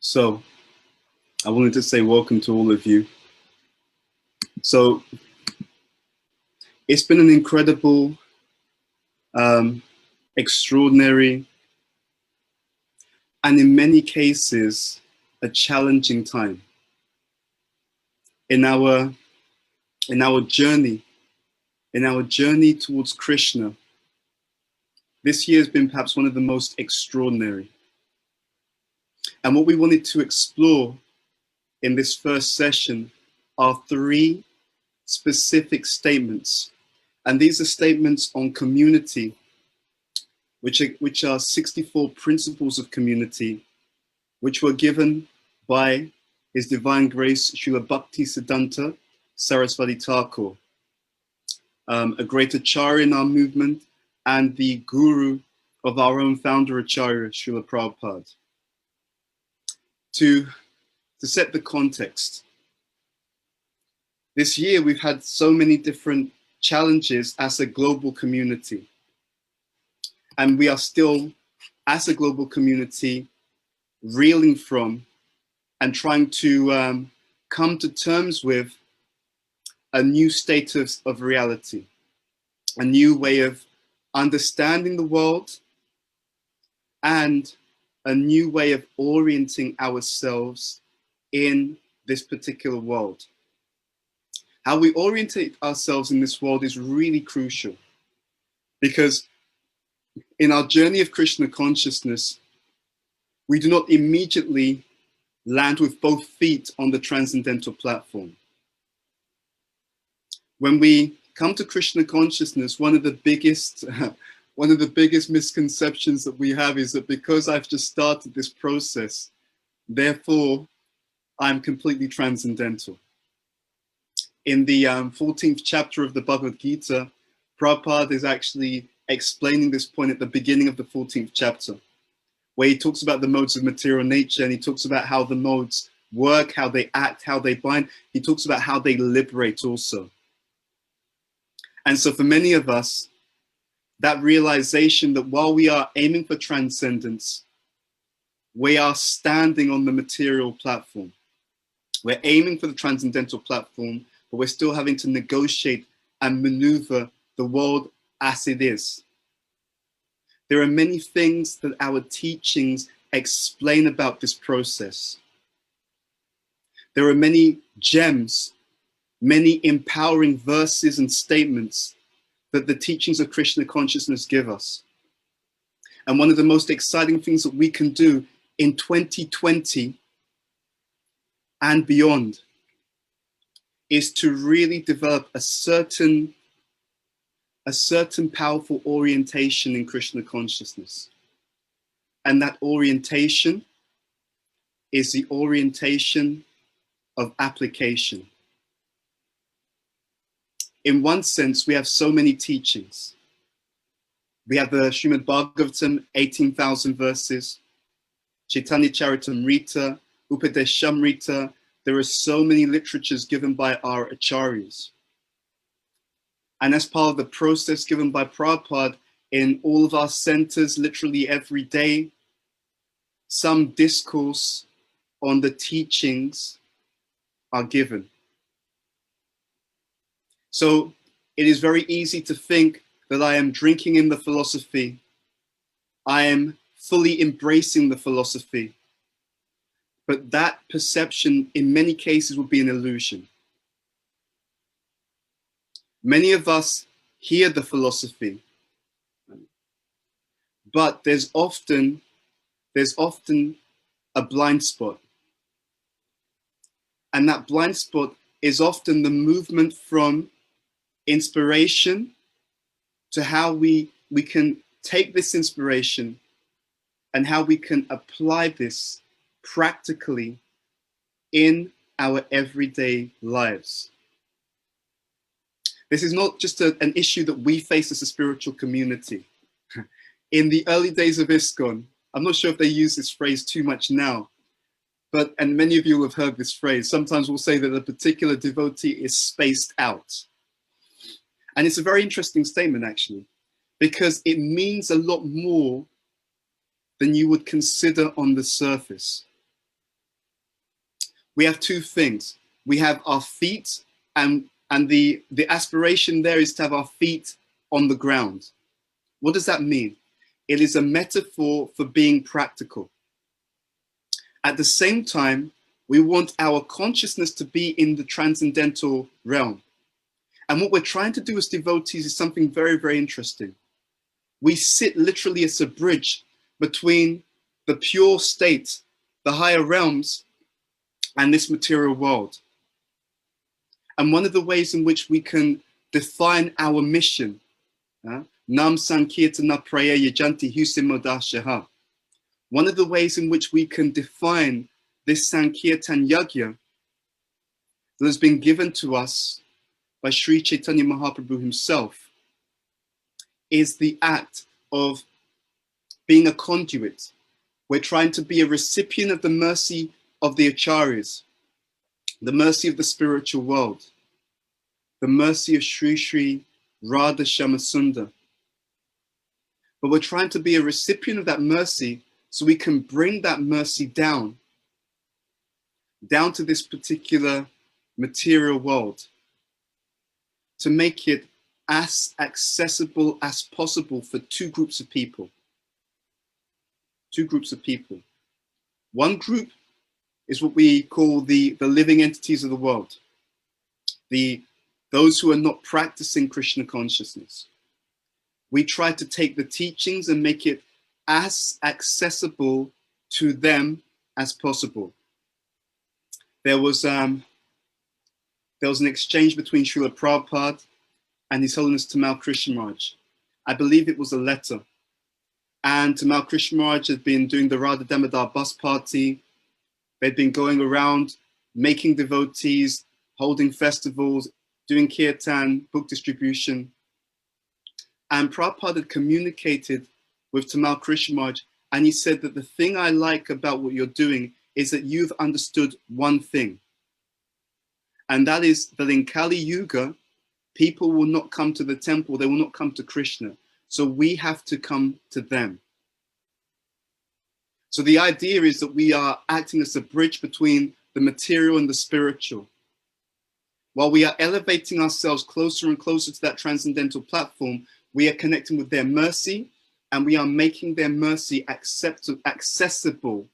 So I wanted to say welcome to all of you. So it's been an incredible, extraordinary, and in many cases, a challenging time in our journey, towards Krishna. This year has been perhaps one of the most extraordinary. And what we wanted to explore in this first session are three specific statements. And these are statements on community, which are 64 principles of community, which were given by His Divine Grace, Srila Bhakti Siddhanta Saraswati Thakur, a great Acharya in our movement and the guru of our own founder Acharya, Srila Prabhupada. To set the context, this year we've had so many different challenges as a global community. And we are still, as a global community, reeling from and trying to come to terms with a new state of reality, a new way of understanding the world, and a new way of orienting ourselves in this particular world. How we orientate ourselves in this world is really crucial, because in our journey of Krishna consciousness, we do not immediately land with both feet on the transcendental platform. When we come to Krishna consciousness, one of the biggest misconceptions that we have is that because I've just started this process, therefore I'm completely transcendental. In the 14th chapter of the Bhagavad Gita, Prabhupada is actually explaining this point at the beginning of the 14th chapter, where he talks about the modes of material nature, and he talks about how the modes work, how they act, how they bind. He talks about how they liberate also. And so for many of us, that realization that while we are aiming for transcendence, we are standing on the material platform. We're aiming for the transcendental platform, but we're still having to negotiate and maneuver the world as it is. There are many things that our teachings explain about this process. There are many gems, many empowering verses and statements that the teachings of Krishna consciousness give us. And one of the most exciting things that we can do in 2020 and beyond is to really develop a certain powerful orientation in Krishna consciousness. And that orientation is the orientation of application. In one sense, we have so many teachings. We have the Srimad Bhagavatam, 18,000 verses, Chaitanya Charitamrita, Upadeshamrita. There are so many literatures given by our acharyas. And as part of the process given by Prabhupada in all of our centers, literally every day, some discourse on the teachings are given. So it is very easy to think that I am drinking in the philosophy. I am fully embracing the philosophy. But that perception in many cases will be an illusion. Many of us hear the philosophy, but there's often a blind spot. And that blind spot is often the movement from inspiration to how we can take this inspiration and how we can apply this practically in our everyday lives. This is not just an issue that we face as a spiritual community. In the early days of ISKCON, I'm not sure if they use this phrase too much now, and many of you will have heard this phrase. Sometimes we'll say that a particular devotee is spaced out. And it's a very interesting statement, actually, because it means a lot more than you would consider on the surface. we have two things. We have our feet, and the aspiration there is to have our feet on the ground. What does that mean? It is a metaphor for being practical. At the same time, we want our consciousness to be in the transcendental realm. And what we're trying to do as devotees is something very, very interesting. We sit literally as a bridge between the pure state, the higher realms, and this material world. And one of the ways in which we can define our mission, Nam Sankirtana Praya Yajanti Husimodashaha. One of the ways in which we can define this Sankirtan Yagya that has been given to us by Sri Chaitanya Mahaprabhu himself is the act of being a conduit. We're trying to be a recipient of the mercy of the Acharyas, the mercy of the spiritual world, the mercy of Sri Sri Radha Shamasundar. But we're trying to be a recipient of that mercy so we can bring that mercy down to this particular material world, to make it as accessible as possible for two groups of people. Two groups of people. One group is what we call the living entities of the world, those who are not practicing Krishna consciousness. We try to take the teachings and make it as accessible to them as possible. There was an exchange between Srila Prabhupada and His Holiness Tamal Krishna Maharaj. I believe it was a letter. And Tamal Krishna Maharaj had been doing the Radha Damodar bus party. They'd been going around making devotees, holding festivals, doing kirtan, book distribution. And Prabhupada had communicated with Tamal Krishna Maharaj, and he said that the thing I like about what you're doing is that you've understood one thing. And that is that in Kali Yuga, people will not come to the temple, they will not come to Krishna. So we have to come to them. So the idea is that we are acting as a bridge between the material and the spiritual. While we are elevating ourselves closer and closer to that transcendental platform, we are connecting with their mercy, and we are making their mercy accessible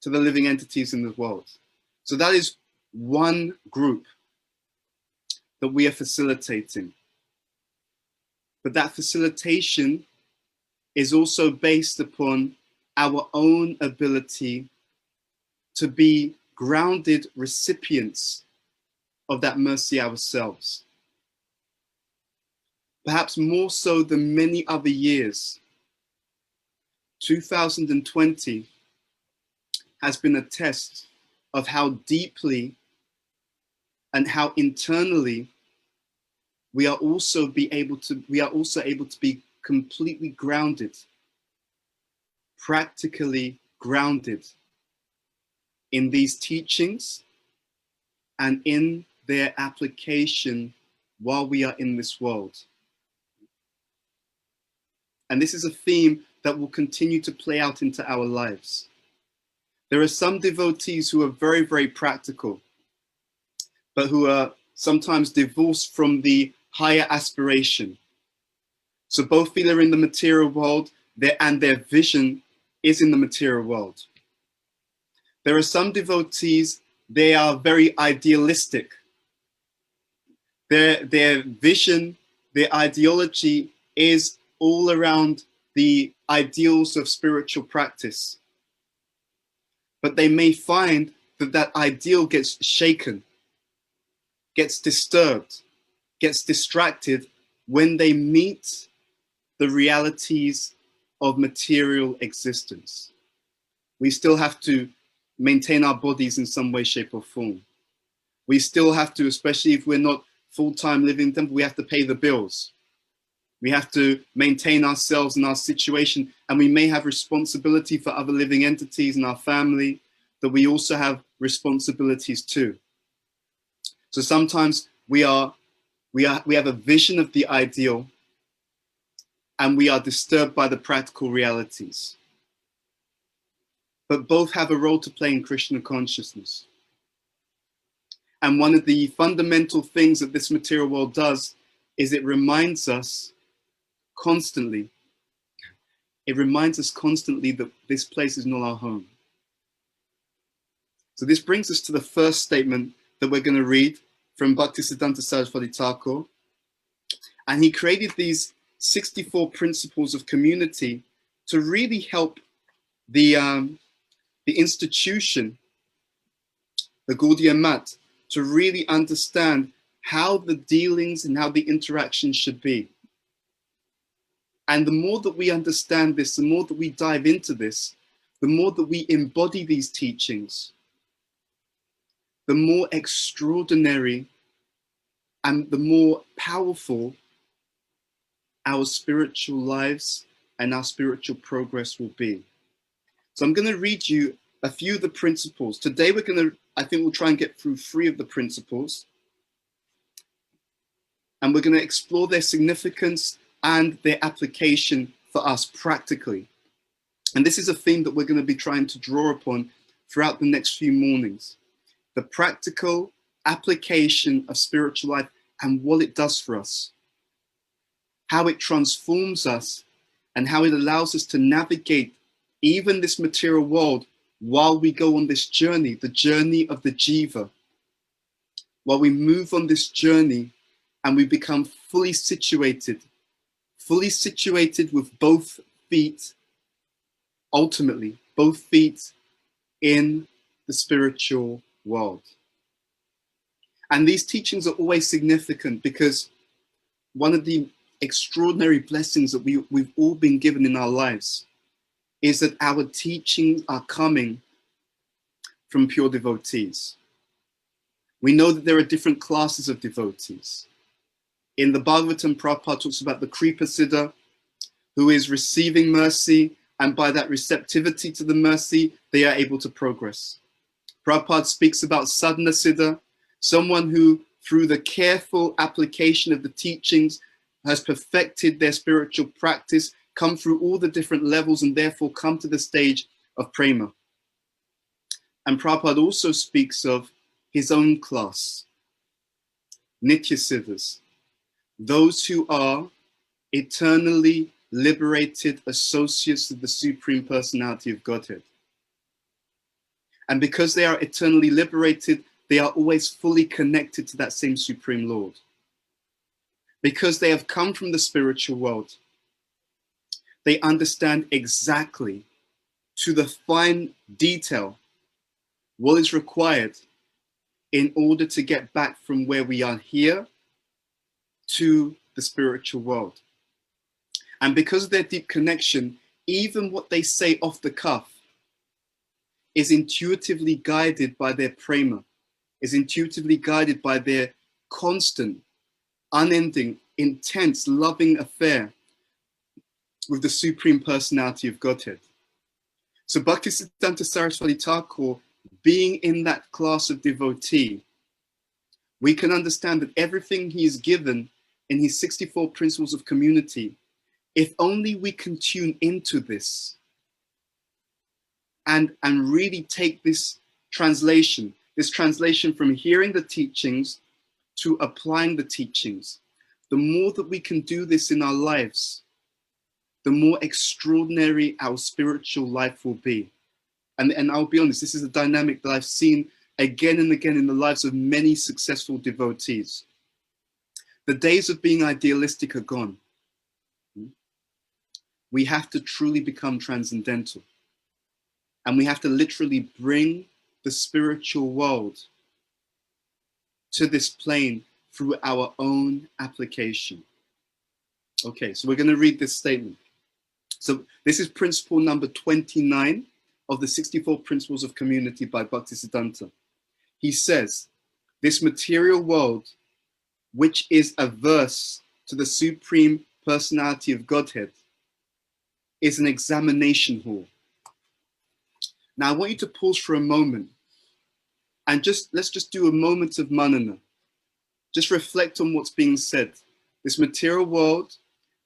to the living entities in the world. So that is one group that we are facilitating. But that facilitation is also based upon our own ability to be grounded recipients of that mercy ourselves. Perhaps more so than many other years, 2020 has been a test of how deeply and how internally we are also able to be completely grounded, practically grounded in these teachings and in their application while we are in this world. And this is a theme that will continue to play out into our lives. There are some devotees who are very, very practical, but who are sometimes divorced from the higher aspiration. So both feel are in the material world, and their vision is in the material world. There are some devotees, they are very idealistic. Their vision, their ideology is all around the ideals of spiritual practice. But they may find that that ideal gets shaken, gets disturbed, gets distracted when they meet the realities of material existence. We still have to maintain our bodies in some way, shape, or form. We still have to, especially if we're not full-time living in temple, we have to pay the bills. We have to maintain ourselves and our situation, and we may have responsibility for other living entities in our family, that we also have responsibilities too. So sometimes we have a vision of the ideal, and we are disturbed by the practical realities. but both have a role to play in Krishna consciousness. And one of the fundamental things that this material world does is it reminds us constantly that this place is not our home. So this brings us to the first statement that we're going to read from Bhaktisiddhanta Saraswati Thakur. And he created these 64 principles of community to really help the institution, the Gaudiya Mat, to really understand how the dealings and how the interaction should be. And the more that we understand this, the more that we dive into this, the more that we embody these teachings, the more extraordinary and the more powerful our spiritual lives and our spiritual progress will be. So I'm going to read you a few of the principles. Today I think we'll try and get through 3 of the principles. And we're going to explore their significance and their application for us practically. And this is a theme that we're going to be trying to draw upon throughout the next few mornings. The practical application of spiritual life and what it does for us. How it transforms us and how it allows us to navigate even this material world while we go on this journey, the journey of the jiva. While we move on this journey and we become fully situated with both feet, ultimately, both feet in the spiritual world. And these teachings are always significant because one of the extraordinary blessings that we've all been given in our lives is that our teachings are coming from pure devotees. We know that there are different classes of devotees. In the Bhagavatam, Prabhupada talks about the Kripa Siddha, who is receiving mercy, and by that receptivity to the mercy, they are able to progress. Prabhupada speaks about Sadhana Siddha, someone who, through the careful application of the teachings, has perfected their spiritual practice, come through all the different levels, and therefore come to the stage of prema. And Prabhupada also speaks of his own class, Nitya Siddhas, those who are eternally liberated associates of the Supreme Personality of Godhead. And because they are eternally liberated, they are always fully connected to that same Supreme Lord. Because they have come from the spiritual world, they understand exactly, to the fine detail, what is required in order to get back from where we are here to the spiritual world. And because of their deep connection, even what they say off the cuff is intuitively guided by their prema, is intuitively guided by their constant, unending, intense, loving affair with the Supreme Personality of Godhead. So Bhaktisiddhanta Saraswati Thakur, being in that class of devotee, we can understand that everything he is given in his 64 principles of community, if only we can tune into this and really take this translation from hearing the teachings to applying the teachings, the more that we can do this in our lives, the more extraordinary our spiritual life will be. And I'll be honest, this is a dynamic that I've seen again and again in the lives of many successful devotees. The days of being idealistic are gone. We have to truly become transcendental. And we have to literally bring the spiritual world to this plane through our own application. Okay, so we're going to read this statement. So this is principle number 29 of the 64 Principles of Community by Bhaktisiddhanta. He says, this material world, which is averse to the Supreme Personality of Godhead, is an examination hall. Now I want you to pause for a moment and let's just do a moment of manana. Just reflect on what's being said. This material world,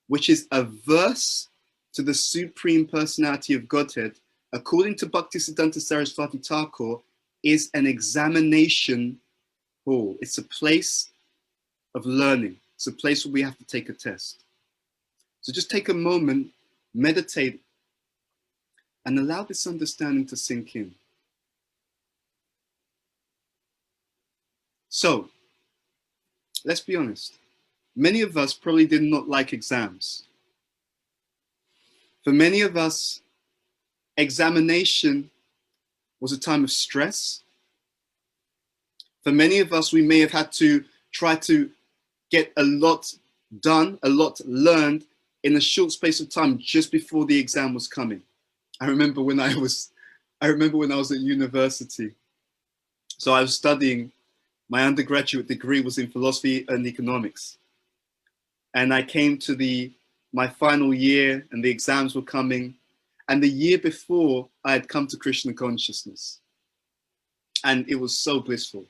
which is averse to the Supreme Personality of Godhead, according to Bhaktisiddhanta Saraswati Thakur, is an examination hall. It's a place of learning. It's a place where we have to take a test. So just take a moment, meditate, and allow this understanding to sink in. So, let's be honest. Many of us probably did not like exams. For many of us, examination was a time of stress. For many of us, we may have had to try to get a lot done, a lot learned in a short space of time just before the exam was coming. I remember when I was at university. So I was studying, my undergraduate degree was in philosophy and economics. And I came to my final year and the exams were coming. And the year before, I had come to Krishna consciousness. And it was so blissful.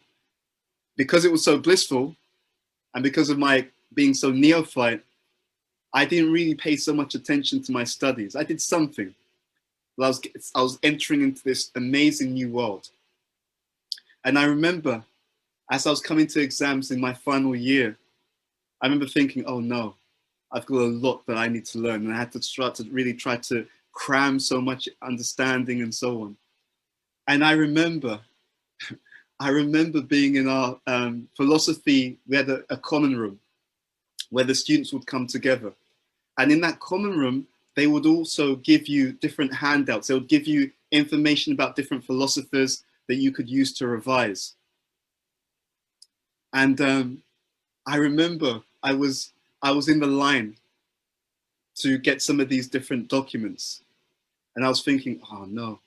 Because it was so blissful, and because of my being so neophyte, I didn't really pay so much attention to my studies. I did something, but I was entering into this amazing new world. And I remember, as I was coming to exams in my final year, I remember thinking, oh no, I've got a lot that I need to learn. And I had to start to really try to cram so much understanding and so on. And I remember being in our philosophy, we had a common room where the students would come together. And in that common room, they would also give you different handouts. They would give you information about different philosophers that you could use to revise. And I remember I was in the line to get some of these different documents. And I was thinking, oh no,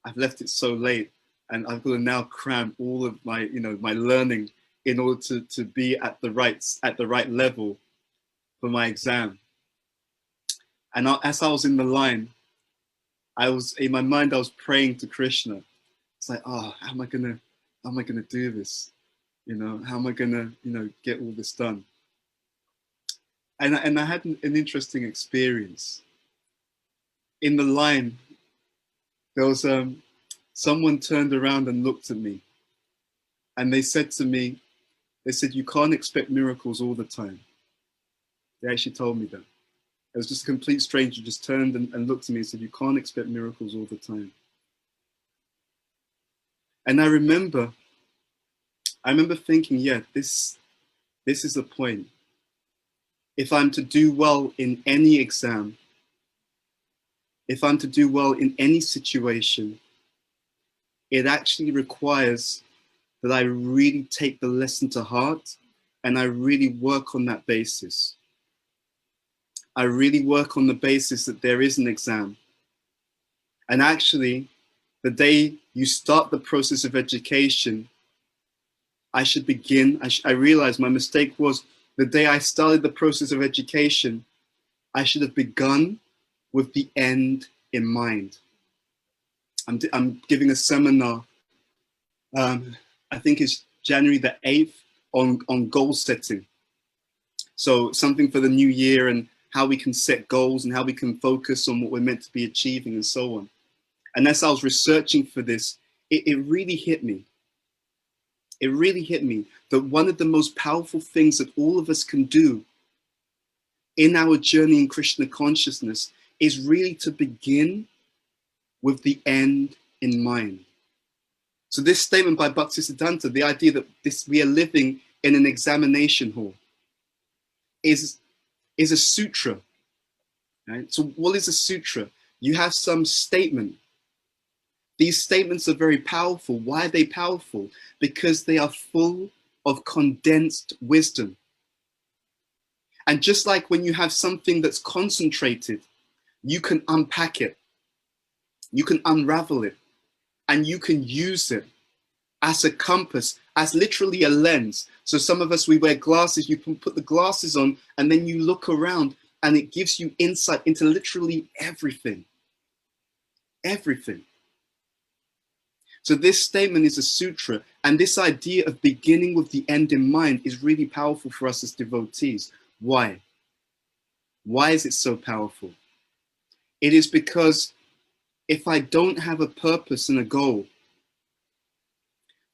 I've left it so late. And I've got to now cram all of my, my learning in order to be at the right level for my exam. And as I was in the line, in my mind, I was praying to Krishna. It's like, oh, how am I gonna do this? How am I gonna, get all this done? And I had an interesting experience. In the line, there was someone turned around and looked at me, and they said to me, you can't expect miracles all the time. They actually told me that. It was just a complete stranger just turned and looked at me and said, you can't expect miracles all the time. And I remember thinking, yeah, this is the point. If I'm to do well in any exam, if I'm to do well in any situation, it actually requires that I really take the lesson to heart and I really work on that basis. I really work on the basis that there is an exam. And actually, the day you start the process of education, I realized my mistake was the day I started the process of education, I should have begun with the end in mind. I'm giving a seminar, I think it's January the 8th, on goal setting. So something for the new year and how we can set goals and how we can focus on what we're meant to be achieving and so on. And as I was researching for this, it really hit me. It really hit me that one of the most powerful things that all of us can do in our journey in Krishna consciousness is really to begin with the end in mind. So this statement by Bhaktisiddhanta, the idea that we are living in an examination hall, is a sutra. Right? So what is a sutra? You have some statement. These statements are very powerful. Why are they powerful? Because they are full of condensed wisdom. And just like when you have something that's concentrated, you can unpack it, you can unravel it, and you can use it as a compass, as literally a lens. So some of us, we wear glasses, you can put the glasses on and then you look around and it gives you insight into literally everything. Everything. So this statement is a sutra, and this idea of beginning with the end in mind is really powerful for us as devotees. Why? Why is it so powerful? It is because if I don't have a purpose and a goal,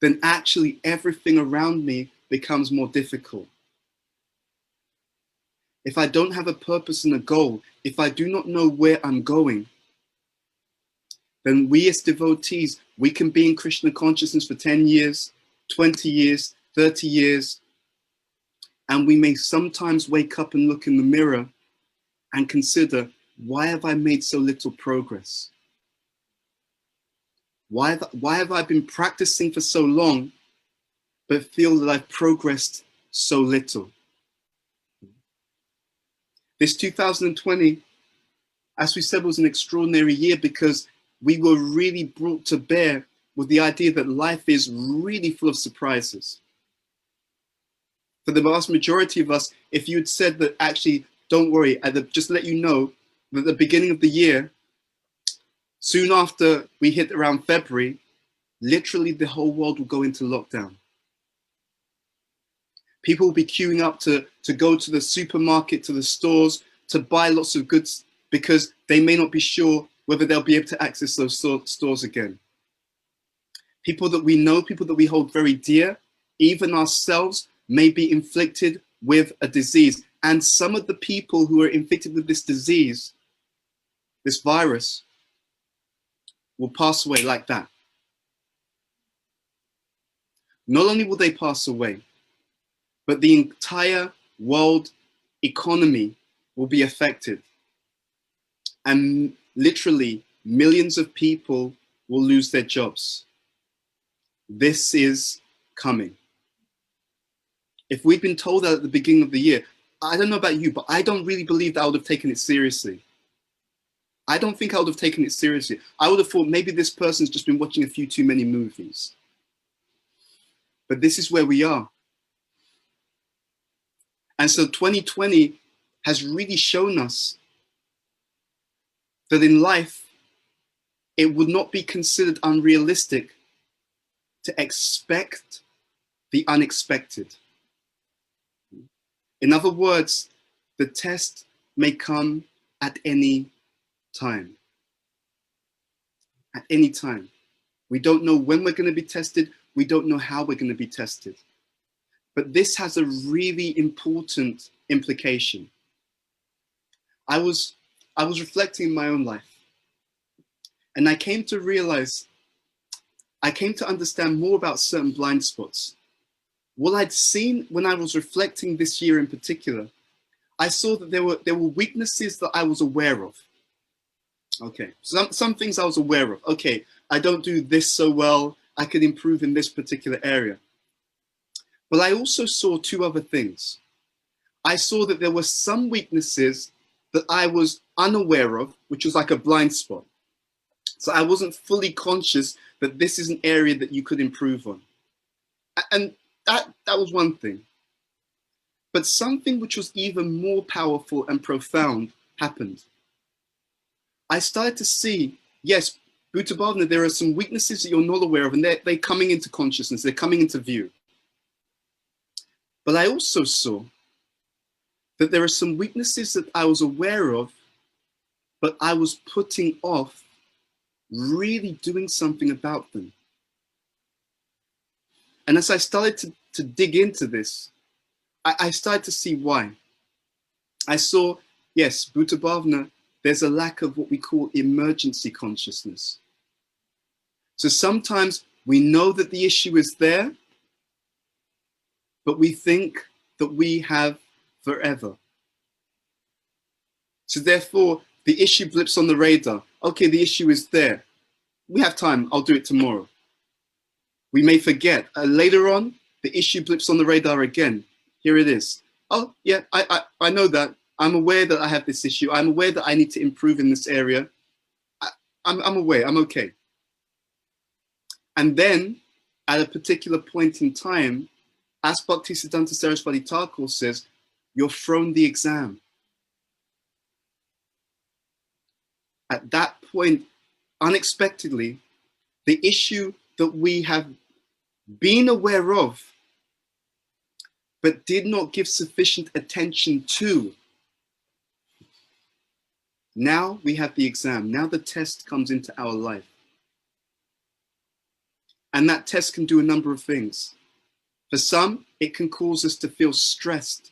then actually everything around me becomes more difficult. If I don't have a purpose and a goal, if I do not know where I'm going, then we as devotees, we can be in Krishna consciousness for 10 years, 20 years, 30 years, and we may sometimes wake up and look in the mirror and consider, why have I made so little progress? Why have I been practicing for so long, but feel that I've progressed so little? This 2020, as we said, was an extraordinary year because we were really brought to bear with the idea that life is really full of surprises. For the vast majority of us, if you had said that actually, don't worry, just let you know that at the beginning of the year, soon after we hit around February, literally the whole world will go into lockdown. People will be queuing up to go to the supermarket, to the stores, to buy lots of goods because they may not be sure whether they'll be able to access those stores again. People that we know, people that we hold very dear, even ourselves, may be inflicted with a disease. And some of the people who are inflicted with this disease, this virus, will pass away like that. Not only will they pass away, but the entire world economy will be affected. And literally millions of people will lose their jobs. This is coming. If we'd been told that at the beginning of the year, I don't know about you, but I don't really believe that I would have taken it seriously. I don't think I would have taken it seriously. I would have thought maybe this person's just been watching a few too many movies. But this is where we are. And so 2020 has really shown us that in life, it would not be considered unrealistic to expect the unexpected. In other words, the test may come at any time. At any time. We don't know when we're going to be tested. We don't know how we're going to be tested. But this has a really important implication. I was reflecting in my own life, and I came to realize, I came to understand more about certain blind spots. What I'd seen when I was reflecting this year in particular, I saw that there were weaknesses that I was aware of. Okay, some things I was aware of. Okay, I don't do this so well. I could improve in this particular area. But I also saw two other things. I saw that there were some weaknesses that I was unaware of, which was like a blind spot. So I wasn't fully conscious that this is an area that you could improve on. And that was one thing. But something which was even more powerful and profound happened. I started to see, yes, Bhuta Bhavana, there are some weaknesses that you're not aware of, and they're coming into consciousness, they're coming into view. But I also saw that there are some weaknesses that I was aware of, but I was putting off really doing something about them. And as I started to dig into this, I started to see why. I saw, yes, Bhuta Bhavana, there's a lack of what we call emergency consciousness. So sometimes we know that the issue is there, but we think that we have forever. So therefore, the issue blips on the radar. Okay, the issue is there. We have time, I'll do it tomorrow. We may forget. Later on, the issue blips on the radar again. Here it is. Oh, yeah, I know that. I'm aware that I have this issue. I'm aware that I need to improve in this area. I'm aware, I'm okay. And then, at a particular point in time, as Bhaktisiddhanta Saraswati Thakur says, you're thrown the exam. At that point, unexpectedly, the issue that we have been aware of, but did not give sufficient attention to, Now we have the exam. Now the test comes into our life. And that test can do a number of things. For some, it can cause us to feel stressed,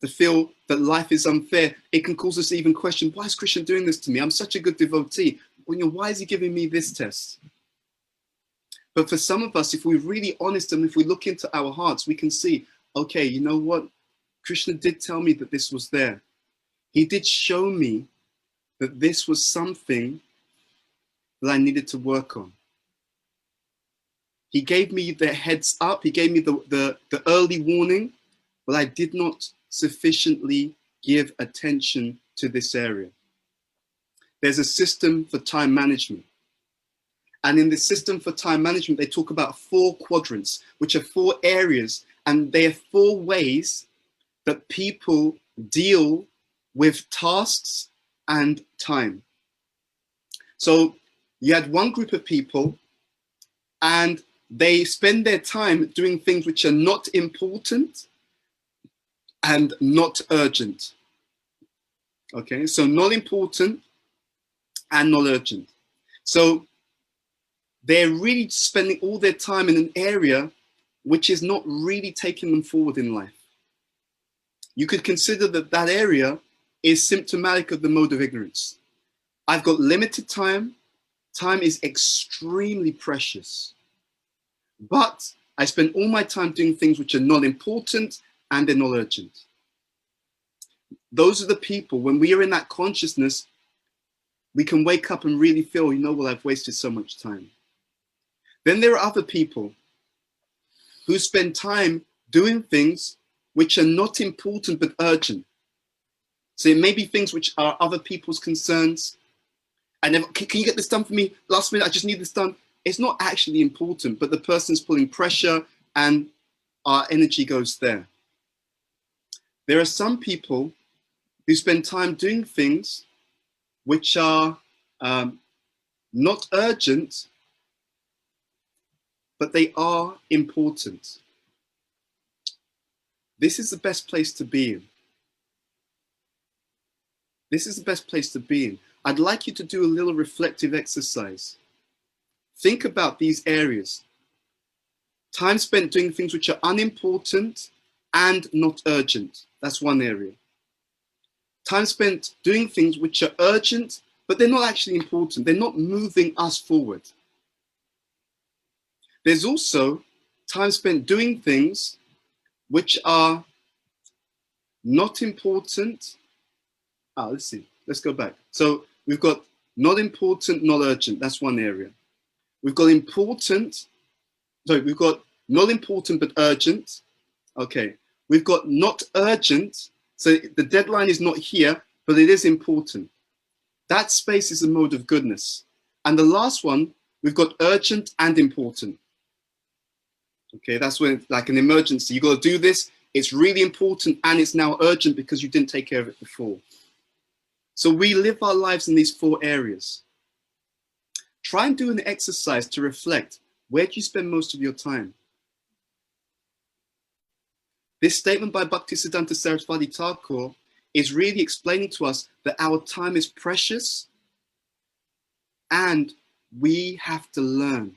to feel that life is unfair. It can cause us to even question, why is Christian doing this to me? I'm such a good devotee. Why is he giving me this test? But for some of us, if we're really honest and if we look into our hearts, we can see, okay, you know what? Krishna did tell me that this was there. He did show me that this was something that I needed to work on. He gave me the heads up. He gave me the early warning, but I did not sufficiently give attention to this area. There's a system for time management. And in the system for time management, they talk about 4 quadrants, which are 4 areas. And they are 4 ways that people deal with tasks and time. So you had one group of people and they spend their time doing things which are not important and not urgent. Okay, so not important and not urgent. So they're really spending all their time in an area which is not really taking them forward in life. You could consider that that area is symptomatic of the mode of ignorance. I've got limited time. Time is extremely precious. But I spend all my time doing things which are not important and they're not urgent. Those are the people, when we are in that consciousness, we can wake up and really feel, you know, well, I've wasted so much time. Then there are other people who spend time doing things which are not important but urgent. So it may be things which are other people's concerns. Can you get this done for me last minute? I just need this done. It's not actually important, but the person's pulling pressure and our energy goes there. There are some people who spend time doing things which are not urgent, but they are important. This is the best place to be in. This is the best place to be in. I'd like you to do a little reflective exercise. Think about these areas. Time spent doing things which are unimportant and not urgent. That's one area. Time spent doing things which are urgent, but they're not actually important. They're not moving us forward. There's also time spent doing things which are not important. Let's see. Let's go back. So we've got not important, not urgent. That's one area. We've got important. Sorry, we've got not important but urgent. Okay. We've got not urgent. So the deadline is not here, but it is important. That space is a mode of goodness. And the last one, we've got urgent and important. Okay, that's when it's like an emergency. You got to do this. It's really important and it's now urgent because you didn't take care of it before. So we live our lives in these 4 areas. Try and do an exercise to reflect. Where do you spend most of your time? This statement by Bhaktisiddhanta Saraswati Thakur is really explaining to us that our time is precious and we have to learn.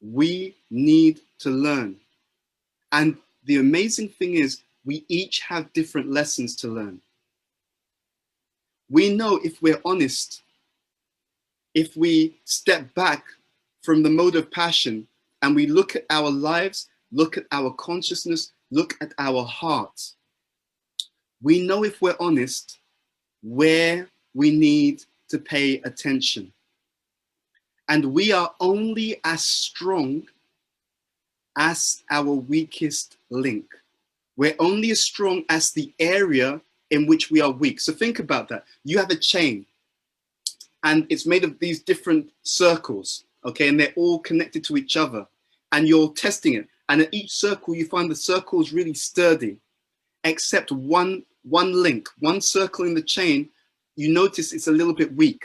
We need to learn. And the amazing thing is we each have different lessons to learn. We know if we're honest, if we step back from the mode of passion and we look at our lives, look at our consciousness, look at our hearts, we know if we're honest where we need to pay attention. And we are only as strong as our weakest link. We're only as strong as the area in which we are weak. So think about that. You have a chain and it's made of these different circles, okay? And they're all connected to each other and you're testing it. And at each circle, you find the circle is really sturdy, except one link, one circle in the chain, you notice it's a little bit weak.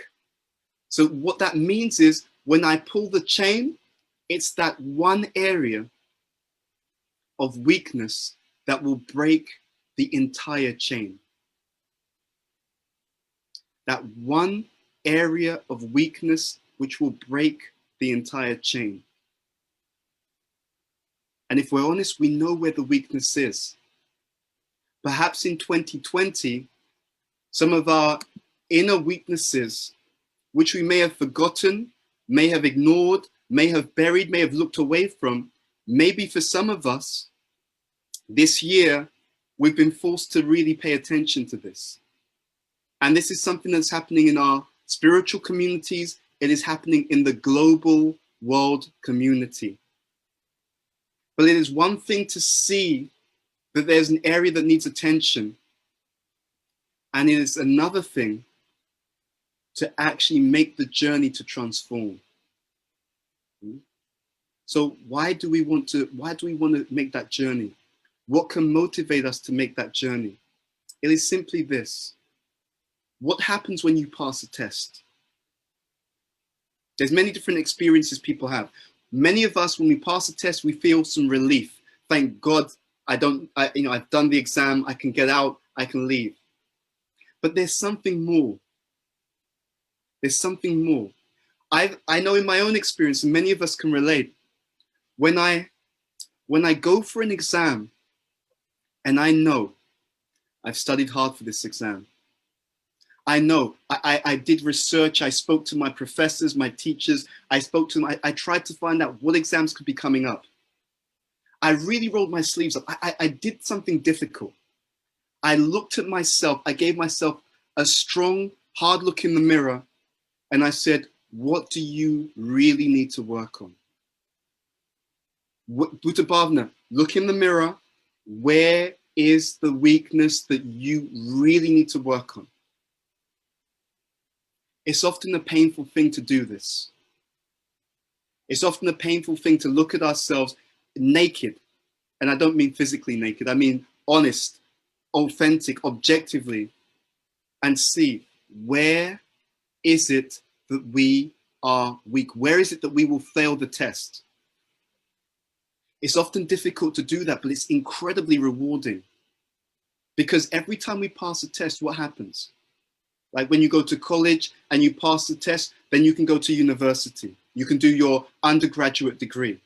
So what that means is when I pull the chain, it's that one area of weakness that will break the entire chain. that one area of weakness which will break the entire chain. And if we're honest, we know where the weakness is. Perhaps in 2020, some of our inner weaknesses, which we may have forgotten, may have ignored, may have buried, may have looked away from, maybe for some of us, this year, we've been forced to really pay attention to this. And this is something that's happening in our spiritual communities. It is happening in the global world community. But it is one thing to see that there's an area that needs attention. And it is another thing to actually make the journey to transform. So why do we want to make that journey? What can motivate us to make that journey? It is simply this. What happens when you pass a test? There's many different experiences people have. Many of us, when we pass a test, we feel some relief. Thank God I've done the exam, I can get out, I can leave. But there's something more. There's something more. I know in my own experience, and many of us can relate, when I go for an exam and I know I've studied hard for this exam, I know I did research, I spoke to my professors, my teachers, I spoke to them, I tried to find out what exams could be coming up. I really rolled my sleeves up. I did something difficult. I looked at myself, I gave myself a strong, hard look in the mirror, and I said, what do you really need to work on? Bhuta Bhavana, look in the mirror. Where is the weakness that you really need to work on? It's often a painful thing to do this. It's often a painful thing to look at ourselves naked. And I don't mean physically naked. I mean honest, authentic, objectively, and see where is it that we are weak? Where is it that we will fail the test? It's often difficult to do that, but it's incredibly rewarding. Because every time we pass a test, what happens? Like when you go to college and you pass the test, then you can go to university. You can do your undergraduate degree.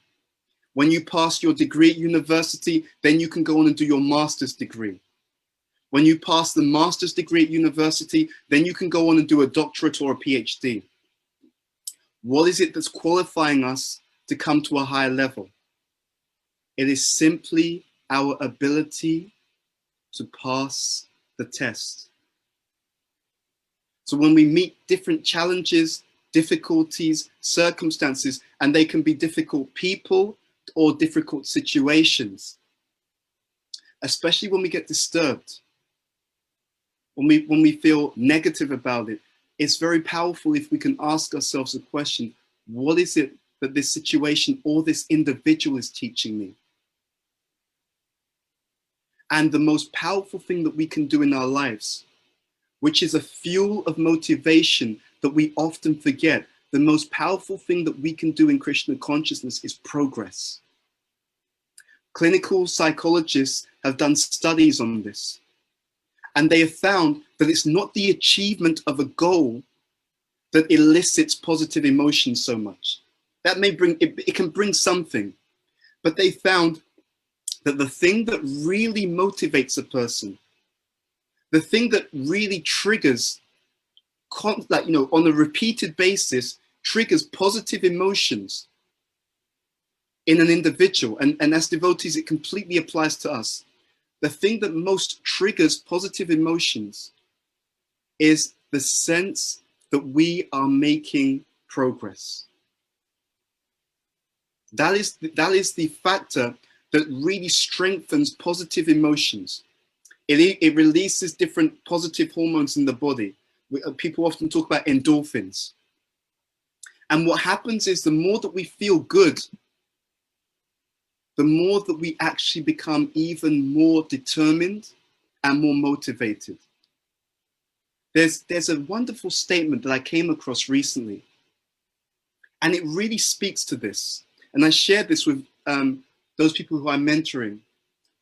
When you pass your degree at university, then you can go on and do your master's degree. When you pass the master's degree at university, then you can go on and do a doctorate or a PhD. What is it that's qualifying us to come to a higher level? It is simply our ability to pass the test. So when we meet different challenges, difficulties, circumstances, and they can be difficult people or difficult situations, especially when we get disturbed, when we feel negative about it, it's very powerful if we can ask ourselves a question: what is it that this situation or this individual is teaching me? And the most powerful thing that we can do in our lives, which is a fuel of motivation that we often forget, the most powerful thing that we can do in Krishna consciousness is progress. Clinical psychologists have done studies on this, and they have found that it's not the achievement of a goal that elicits positive emotions so much. That may bring, it can bring something, but they found that the thing that really motivates a person, the thing that really triggers, on a repeated basis, triggers positive emotions in an individual, and as devotees, it completely applies to us. The thing that most triggers positive emotions is the sense that we are making progress. That is the factor that really strengthens positive emotions. It releases different positive hormones in the body. People often talk about endorphins. And what happens is the more that we feel good, the more that we actually become even more determined and more motivated. There's a wonderful statement that I came across recently, and it really speaks to this. And I shared this with those people who I'm mentoring.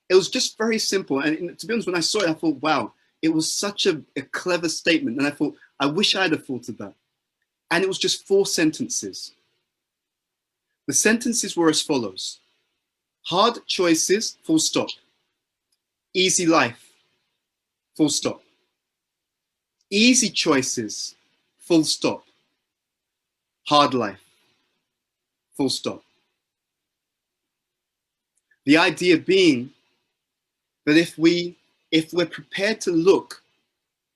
It was just very simple. And to be honest, when I saw it, I thought, wow, it was such a clever statement. And I thought, I wish I had thought of that. And it was just 4 sentences. The sentences were as follows. Hard choices, full stop. Easy life, full stop. Easy choices, full stop. Hard life, full stop. The idea being that if we're prepared to look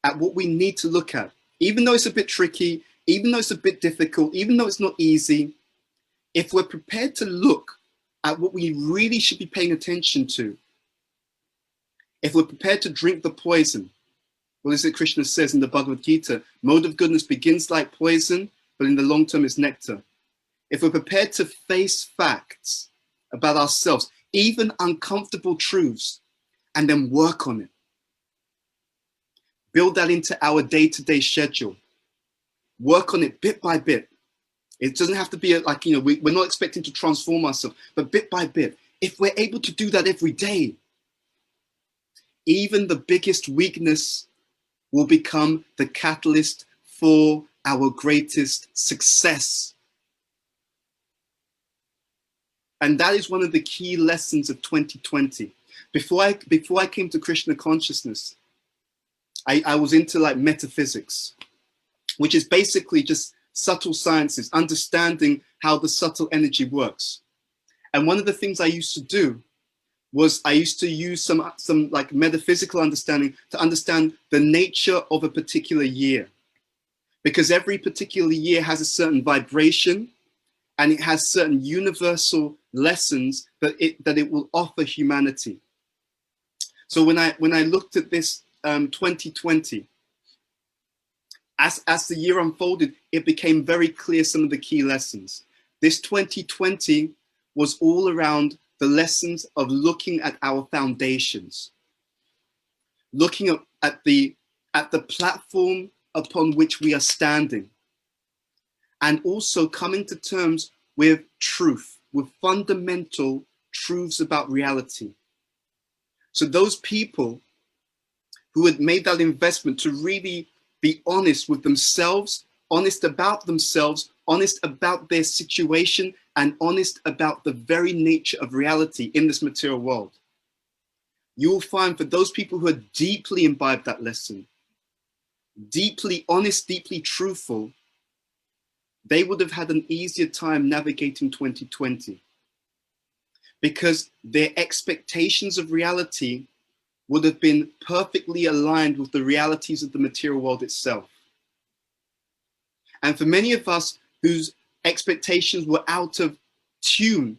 at what we need to look at, even though it's a bit tricky, even though it's a bit difficult, even though it's not easy, if we're prepared to look at what we really should be paying attention to, if we're prepared to drink the poison, what is it Krishna says in the Bhagavad Gita? Mode of goodness begins like poison, but in the long term is nectar. If we're prepared to face facts about ourselves, even uncomfortable truths, and then work on it, build that into our day-to-day schedule, work on it bit by bit. It doesn't have to be like, we're not expecting to transform ourselves, but bit by bit. If we're able to do that every day, even the biggest weakness will become the catalyst for our greatest success. And that is one of the key lessons of 2020. Before I came to Krishna consciousness, I was into like metaphysics, which is basically just subtle sciences, understanding how the subtle energy works. And one of the things I used to do was I used to use some like metaphysical understanding to understand the nature of a particular year, because every particular year has a certain vibration and it has certain universal lessons that it will offer humanity. So when I looked at this 2020, as the year unfolded, it became very clear some of the key lessons. This 2020 was all around the lessons of looking at our foundations, looking at the platform upon which we are standing, and also coming to terms with truth, with fundamental truths about reality. So those people who had made that investment to really be honest with themselves, honest about themselves, honest about their situation, and honest about the very nature of reality in this material world. You will find for those people who had deeply imbibed that lesson, deeply honest, deeply truthful, they would have had an easier time navigating 2020, because their expectations of reality would have been perfectly aligned with the realities of the material world itself. And for many of us whose expectations were out of tune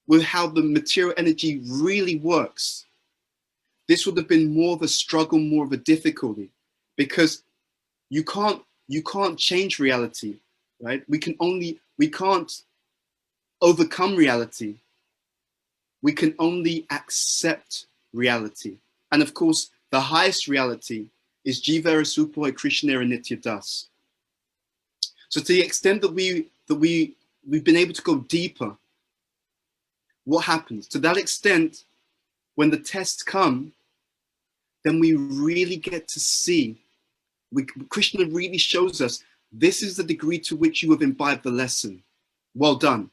with how the material energy really works, this would have been more of a struggle, more of a difficulty, because you can't change reality, right? We can't overcome reality. We can only accept reality. And of course, the highest reality is Jivara Supoi Krishnera Nitya Das. So to the extent that we've been able to go deeper, what happens? To that extent, when the tests come, then we really get to see, Krishna really shows us, this is the degree to which you have imbibed the lesson. Well done.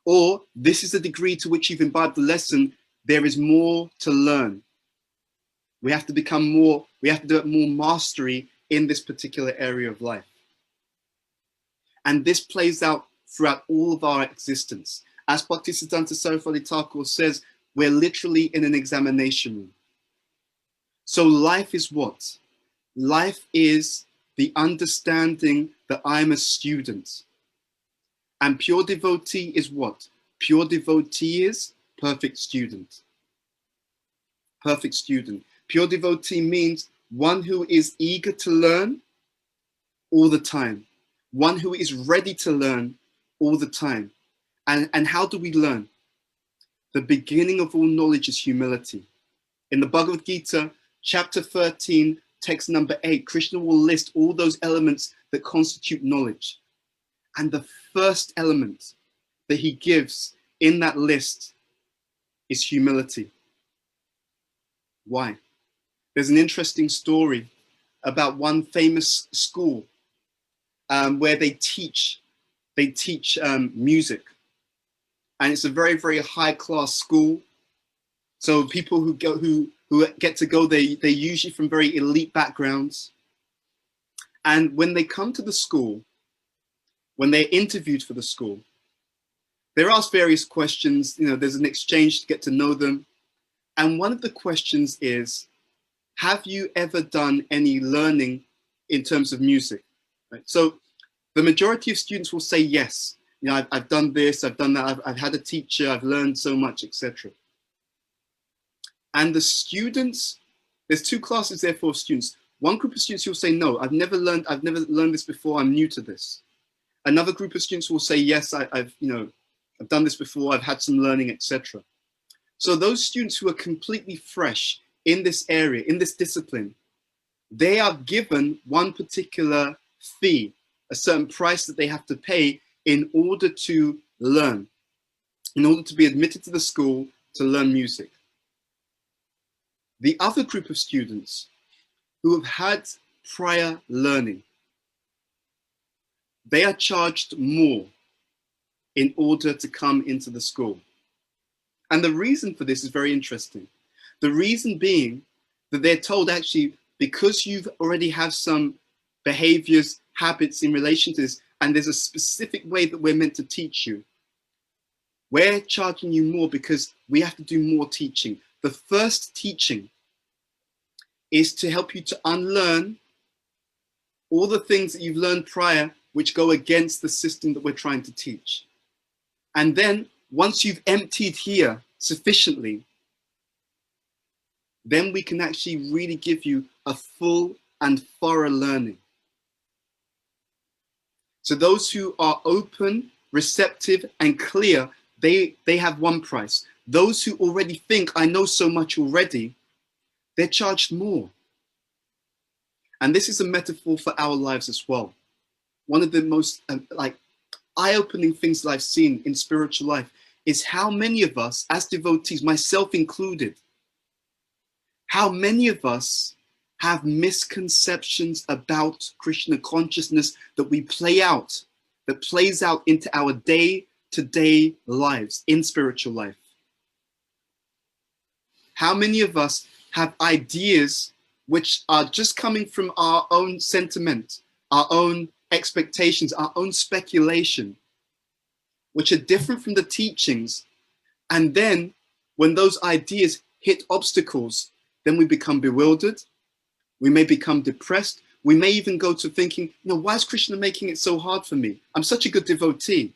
Or this is the degree to which you've imbibed the lesson. There is more to learn. We have to develop more mastery in this particular area of life. And this plays out throughout all of our existence. As Bhaktisiddhanta Saraswati Thakur says, we're literally in an examination room. So life is what? Life is the understanding that I'm a student. And pure devotee is what? Pure devotee is perfect student. Perfect student. Pure devotee means one who is eager to learn all the time. One who is ready to learn all the time. And how do we learn? The beginning of all knowledge is humility. In the Bhagavad Gita, chapter 13, text number 8, Krishna will list all those elements that constitute knowledge. And the first element that he gives in that list is humility. Why? There's an interesting story about one famous school where they teach music, and it's a very, very high class school. So people who get to go, they're usually from very elite backgrounds. And when they come to the school, when they're interviewed for the school, they're asked various questions. You know, there's an exchange to get to know them. And one of the questions is, have you ever done any learning in terms of music? Right? So the majority of students will say yes. You know, I've done this, I've done that, I've had a teacher, I've learned so much, etc. And the students, there's two classes therefore of students. One group of students will say, no, I've never learned this before, I'm new to this. Another group of students will say, yes, I've done this before, I've had some learning, etc. So those students who are completely fresh in this area, in this discipline, they are given one particular fee, a certain price that they have to pay in order to learn, in order to be admitted to the school to learn music. The other group of students who have had prior learning, they are charged more in order to come into the school. And the reason for this is very interesting. The reason being that they're told, actually, because you've already have some behaviors, habits in relation to this, and there's a specific way that we're meant to teach you, we're charging you more because we have to do more teaching. The first teaching is to help you to unlearn all the things that you've learned prior, which go against the system that we're trying to teach. And then once you've emptied here sufficiently, then we can actually really give you a full and thorough learning. So those who are open, receptive, and clear, they have one price. Those who already think, I know so much already, they're charged more. And this is a metaphor for our lives as well. One of the most eye-opening things that I've seen in spiritual life is how many of us, as devotees, myself included, how many of us have misconceptions about Krishna consciousness that we play out, that plays out into our day-to-day lives in spiritual life. How many of us have ideas which are just coming from our own sentiment, our own expectations, our own speculation, which are different from the teachings. And then when those ideas hit obstacles, then we become bewildered. We may become depressed. We may even go to thinking, why is Krishna making it so hard for me? I'm such a good devotee.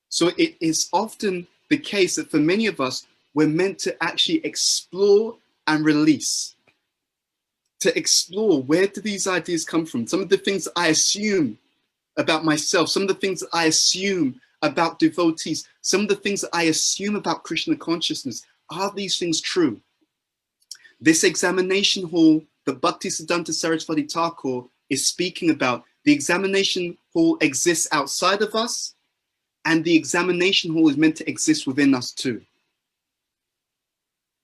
So it is often the case that for many of us, we're meant to actually explore and release. To explore, where do these ideas come from? Some of the things that I assume about myself, some of the things that I assume about devotees, some of the things that I assume about Krishna consciousness, are these things true? This examination hall that Bhaktisiddhanta Saraswati Thakur is speaking about, the examination hall exists outside of us, and the examination hall is meant to exist within us too.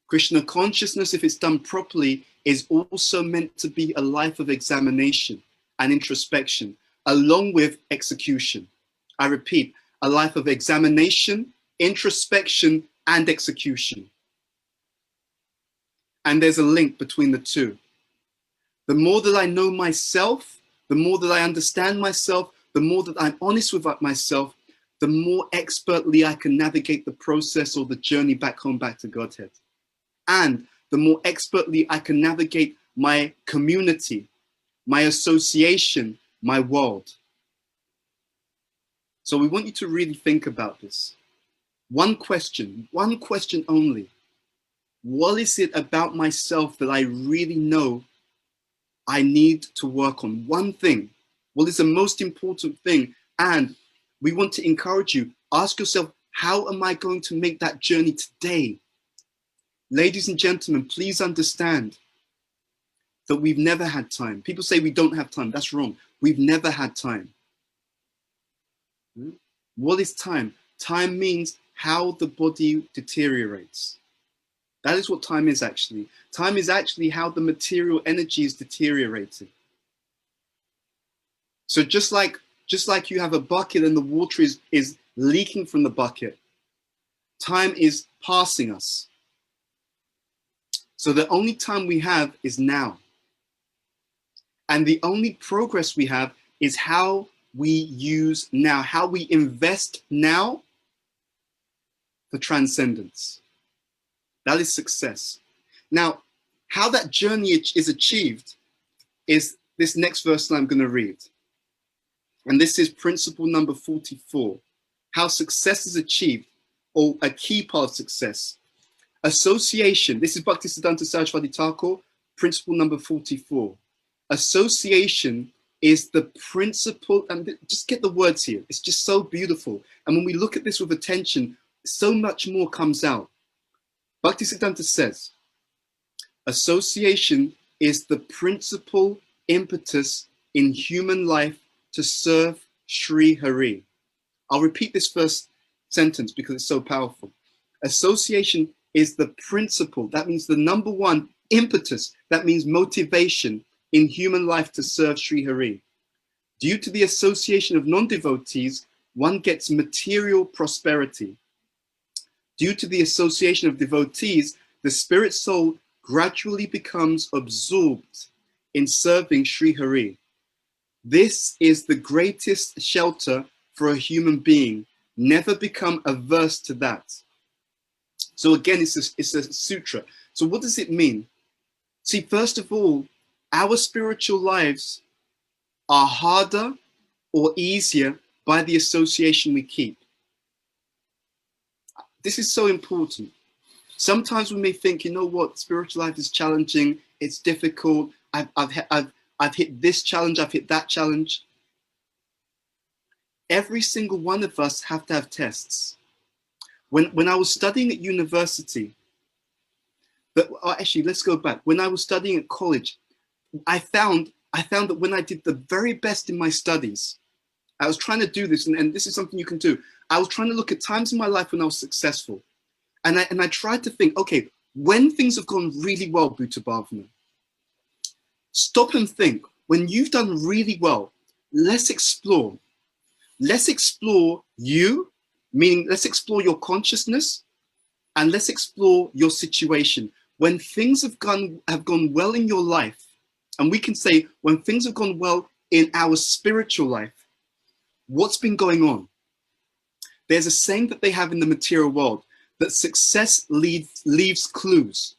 Krishna consciousness, if it's done properly, is also meant to be a life of examination and introspection, along with execution. I repeat, a life of examination, introspection, and execution. And there's a link between the two. The more that I know myself, the more that I understand myself, the more that I'm honest with myself, the more expertly I can navigate the process or the journey back home, back to Godhead. And the more expertly I can navigate my community, my association, my world. So we want you to really think about this. One question only. What is it about myself that I really know I need to work on? One thing. What is the most important thing? And we want to encourage you, ask yourself, how am I going to make that journey today? Ladies and gentlemen, please understand that we've never had time. People say we don't have time. That's wrong. We've never had time. What is time? Time means how the body deteriorates. That is what time is actually. Time is actually how the material energy is deteriorating. So just like you have a bucket and the water is leaking from the bucket, time is passing us. So the only time we have is now. And the only progress we have is how we use now, how we invest now for transcendence. That is success. Now, how that journey is achieved is this next verse that I'm going to read. And this is principle number 44. How success is achieved, or a key part of success. Association. This is Bhaktisiddhanta Saraswati Thakur, principle number 44. Association is the principle, and just get the words here. It's just so beautiful. And when we look at this with attention, so much more comes out. Bhaktisiddhanta says, association is the principal impetus in human life to serve Sri Hari. I'll repeat this first sentence because it's so powerful. Association is the principle, that means the number one impetus, that means motivation in human life to serve Sri Hari. Due to the association of non-devotees, one gets material prosperity. Due to the association of devotees, the spirit soul gradually becomes absorbed in serving Sri Hari. This is the greatest shelter for a human being. Never become averse to that. So again, it's a sutra. So what does it mean? See, first of all, our spiritual lives are harder or easier by the association we keep. This is so important. Sometimes we may think, you know what, spiritual life is challenging, it's difficult, I've hit this challenge, I've hit that challenge. Every single one of us have to have tests. When I was studying at university, actually, let's go back. When I was studying at college, I found that when I did the very best in my studies, I was trying to do this, and this is something you can do. I was trying to look at times in my life when I was successful. And I tried to think, okay, when things have gone really well, Bhuta Bhavana, stop and think. When you've done really well, let's explore. Let's explore you, meaning let's explore your consciousness, and let's explore your situation. When things have gone well in your life, and we can say when things have gone well in our spiritual life, what's been going on? There's a saying that they have in the material world that success leaves clues.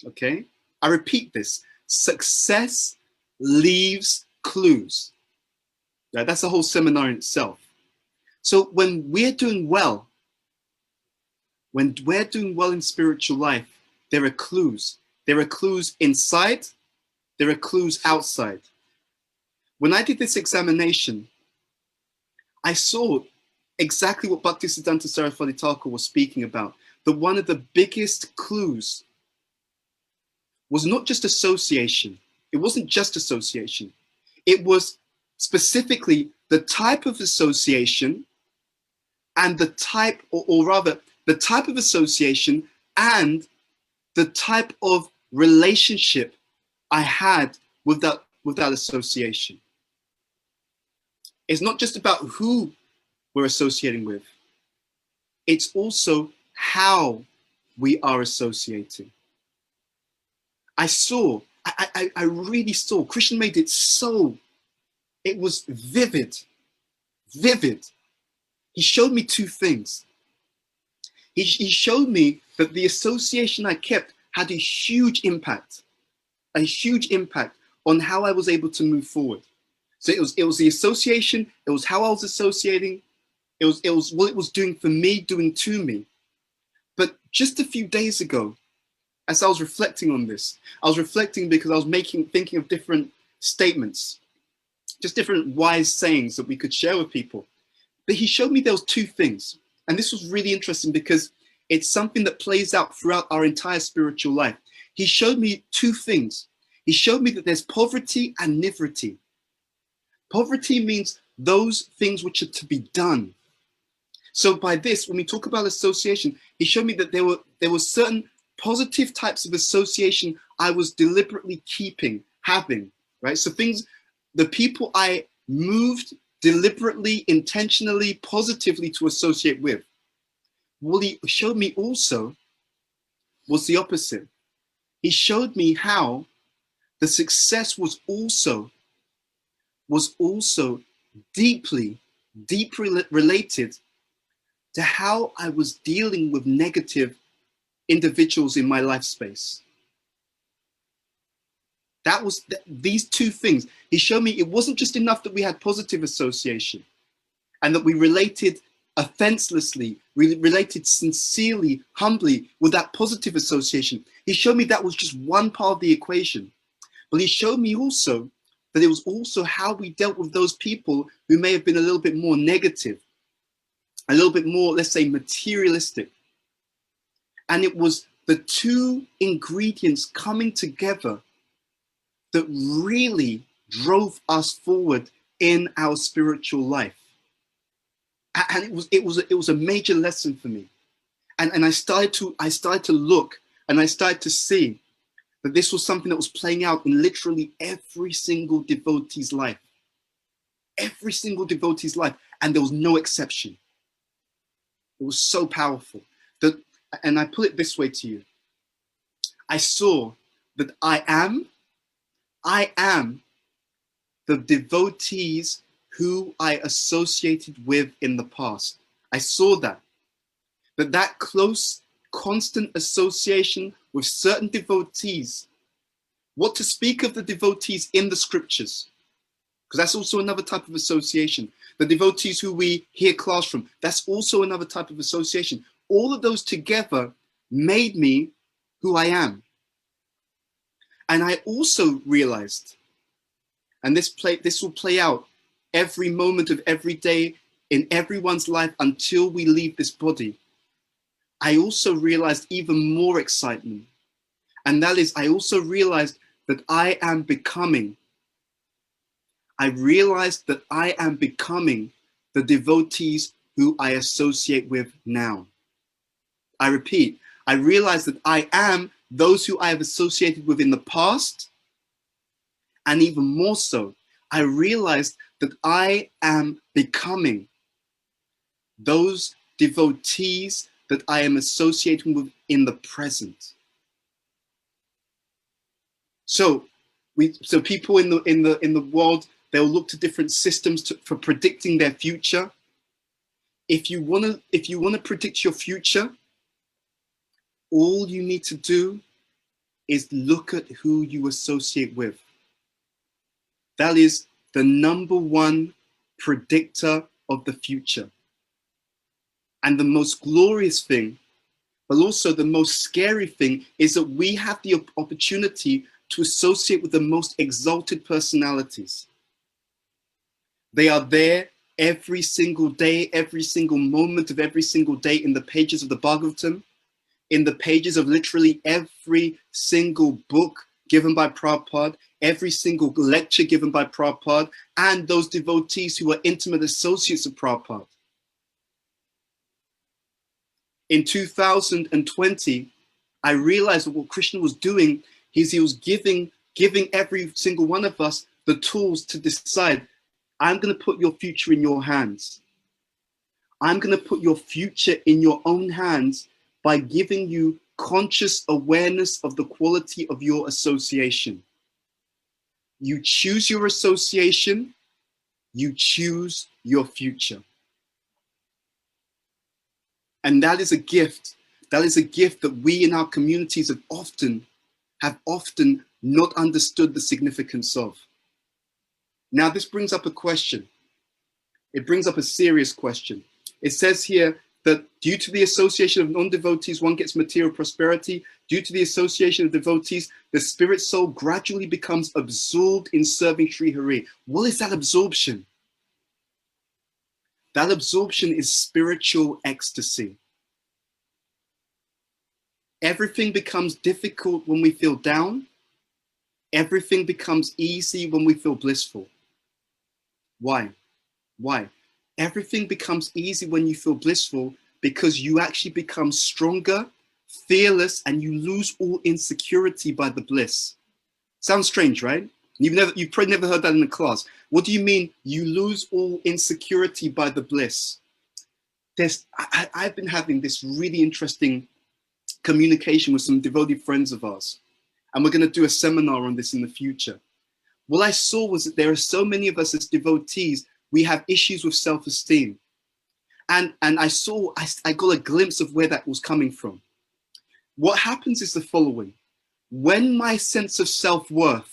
Okay? I repeat this. Success leaves clues. Now, that's a whole seminar in itself. So when we're doing well, in spiritual life, there are clues. There are clues inside, there are clues outside. When I did this examination, I saw exactly what Bhaktisiddhanta Saraswati Thakur was speaking about, that one of the biggest clues was not just association. It wasn't just association. It was specifically the type of association and the type, or rather, the type of association and the type of relationship I had with that association. It's not just about who we're associating with. It's also how we are associating. I really saw, Krishna made it so, it was vivid. He showed me two things. He showed me that the association I kept had a huge impact on how I was able to move forward. So it was the association, it was how I was associating, it was what it was doing for me, doing to me. But just a few days ago, as I was reflecting on this, I was reflecting because I was thinking of different statements, just different wise sayings that we could share with people. But he showed me there was two things. And this was really interesting because it's something that plays out throughout our entire spiritual life. He showed me two things. He showed me that there's poverty and nivriti. Poverty means those things which are to be done. So by this, when we talk about association, he showed me that there were certain positive types of association I was deliberately having, right? So the people I moved deliberately, intentionally, positively to associate with. What he showed me also was the opposite. He showed me how the success was also deeply related to how I was dealing with negative individuals in my life space. These two things. He showed me it wasn't just enough that we had positive association and that we related offenselessly, we related sincerely, humbly with that positive association. He showed me that was just one part of the equation. But he showed me also that it was also how we dealt with those people who may have been a little bit more negative, a little bit more, let's say, materialistic. And it was the two ingredients coming together that really drove us forward in our spiritual life. And it was a major lesson for me. And I started to look and I started to see that this was something that was playing out in literally every single devotee's life. Every single devotee's life. And there was no exception. It was so powerful. And I put it this way to you. I saw that I am the devotees who I associated with in the past. I saw that close, constant association with certain devotees, what to speak of the devotees in the scriptures, because that's also another type of association. The devotees who we hear class from, that's also another type of association. All of those together made me who I am. And I also realized, and this will play out every moment of every day in everyone's life until we leave this body. I also realized even more excitement. And that is, I also realized that I realized that I am becoming the devotees who I associate with now. I repeat, I realized that I am those who I have associated with in the past. And even more so, I realized that I am becoming those devotees that I am associating with in the present. So people in the world, they'll look to different systems for predicting their future. If you wanna predict your future, all you need to do is look at who you associate with. That is the number one predictor of the future. And the most glorious thing, but also the most scary thing, is that we have the opportunity to associate with the most exalted personalities. They are there every single day, every single moment of every single day in the pages of the Bhagavatam, in the pages of literally every single book given by Prabhupada, every single lecture given by Prabhupada, and those devotees who are intimate associates of Prabhupada. In 2020, I realized that what Krishna was doing is he was giving every single one of us the tools to decide, I'm going to put your future in your hands. I'm going to put your future in your own hands by giving you conscious awareness of the quality of your association. You choose your association, you choose your future. And that is a gift. That is a gift that we in our communities have often not understood the significance of. Now, this brings up a question. It brings up a serious question. It says here that due to the association of non-devotees, one gets material prosperity. Due to the association of devotees, the spirit soul gradually becomes absorbed in serving Sri Hari. What is that absorption? That absorption is spiritual ecstasy. Everything becomes difficult when we feel down. Everything becomes easy when we feel blissful. Why? Why? Everything becomes easy when you feel blissful because you actually become stronger, fearless, and you lose all insecurity by the bliss. Sounds strange, right? You've probably never heard that in a class. What do you mean you lose all insecurity by the bliss? I've been having this really interesting communication with some devotee friends of ours, and we're going to do a seminar on this in the future. What I saw was that there are so many of us as devotees, we have issues with self-esteem. And I got a glimpse of where that was coming from. What happens is the following. When my sense of self-worth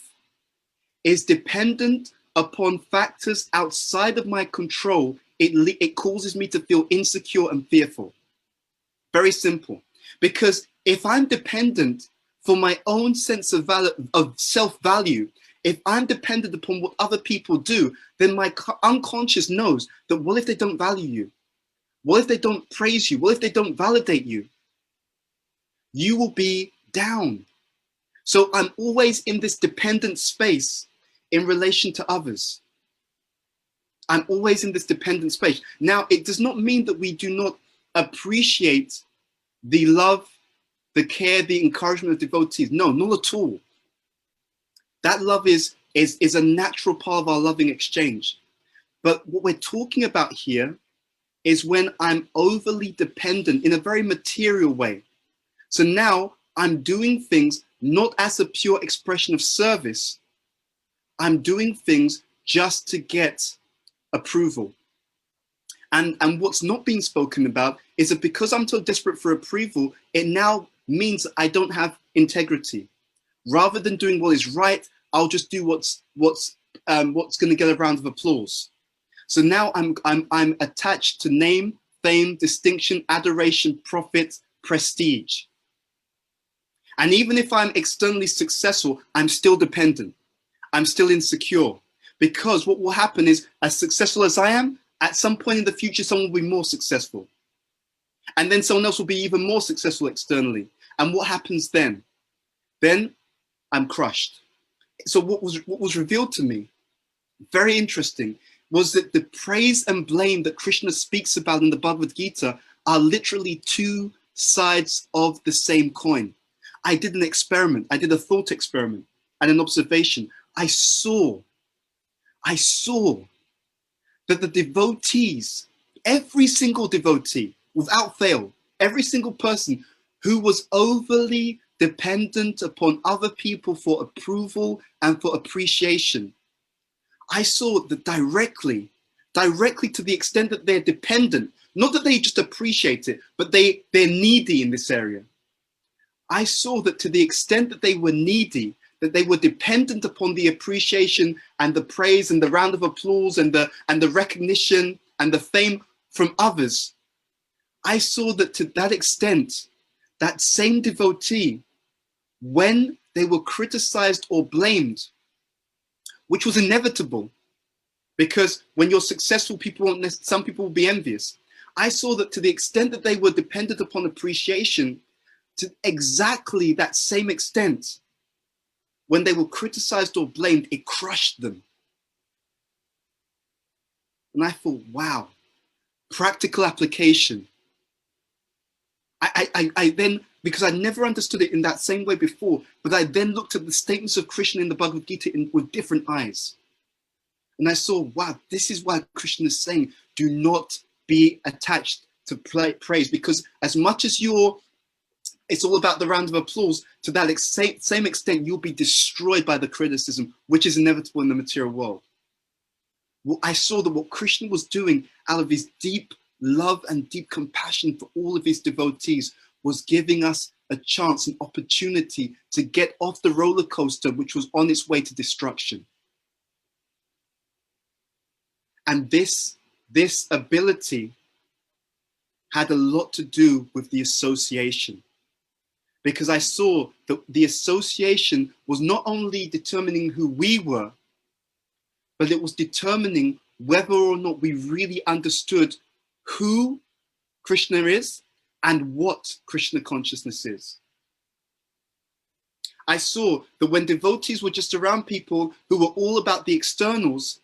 is dependent upon factors outside of my control, it causes me to feel insecure and fearful. Very simple. Because if I'm dependent for my own sense of self-value, if I'm dependent upon what other people do, then my unconscious knows that what if they don't value you? What if they don't praise you? What if they don't validate you? You will be down. So I'm always in this dependent space in relation to others. I'm always in this dependent space. Now, it does not mean that we do not appreciate the love, the care, the encouragement of devotees. No, not at all. That love is a natural part of our loving exchange. But what we're talking about here is when I'm overly dependent in a very material way. So now I'm doing things not as a pure expression of service. I'm doing things just to get approval. And what's not being spoken about is that because I'm so desperate for approval, it now means I don't have integrity. Rather than doing what is right, I'll just do what's going to get a round of applause. So now I'm attached to name, fame, distinction, adoration, profit, prestige. And even if I'm externally successful, I'm still dependent. I'm still insecure. Because what will happen is, as successful as I am, at some point in the future, someone will be more successful. And then someone else will be even more successful externally. And what happens then? Then I'm crushed. So what was revealed to me, very interesting, was that the praise and blame that Krishna speaks about in the Bhagavad Gita are literally two sides of the same coin. I did an experiment. I did a thought experiment and an observation. I saw that the devotees, every single devotee, without fail, every single person who was overly dependent upon other people for approval and for appreciation, I saw that directly to the extent that they're dependent, not that they just appreciate it, but they're needy in this area. I saw that to the extent that they were needy, that they were dependent upon the appreciation and the praise and the round of applause and the recognition and the fame from others, I saw that to that extent, that same devotee, when they were criticized or blamed, which was inevitable, because when you're successful, some people will be envious. I saw that to the extent that they were dependent upon appreciation, to exactly that same extent, when they were criticized or blamed, it crushed them. And I thought, wow, practical application. I then, because I never understood it in that same way before, but I then looked at the statements of Krishna in the Bhagavad Gita with different eyes. And I saw, wow, this is why Krishna is saying, do not be attached to praise, because as much as it's all about the round of applause, to that same extent, you'll be destroyed by the criticism, which is inevitable in the material world. Well, I saw that what Krishna was doing out of his deep love and deep compassion for all of his devotees was giving us a chance, an opportunity to get off the roller coaster, which was on its way to destruction. And this ability had a lot to do with the association. Because I saw that the association was not only determining who we were, but it was determining whether or not we really understood who Krishna is and what Krishna consciousness is. I saw that when devotees were just around people who were all about the externals,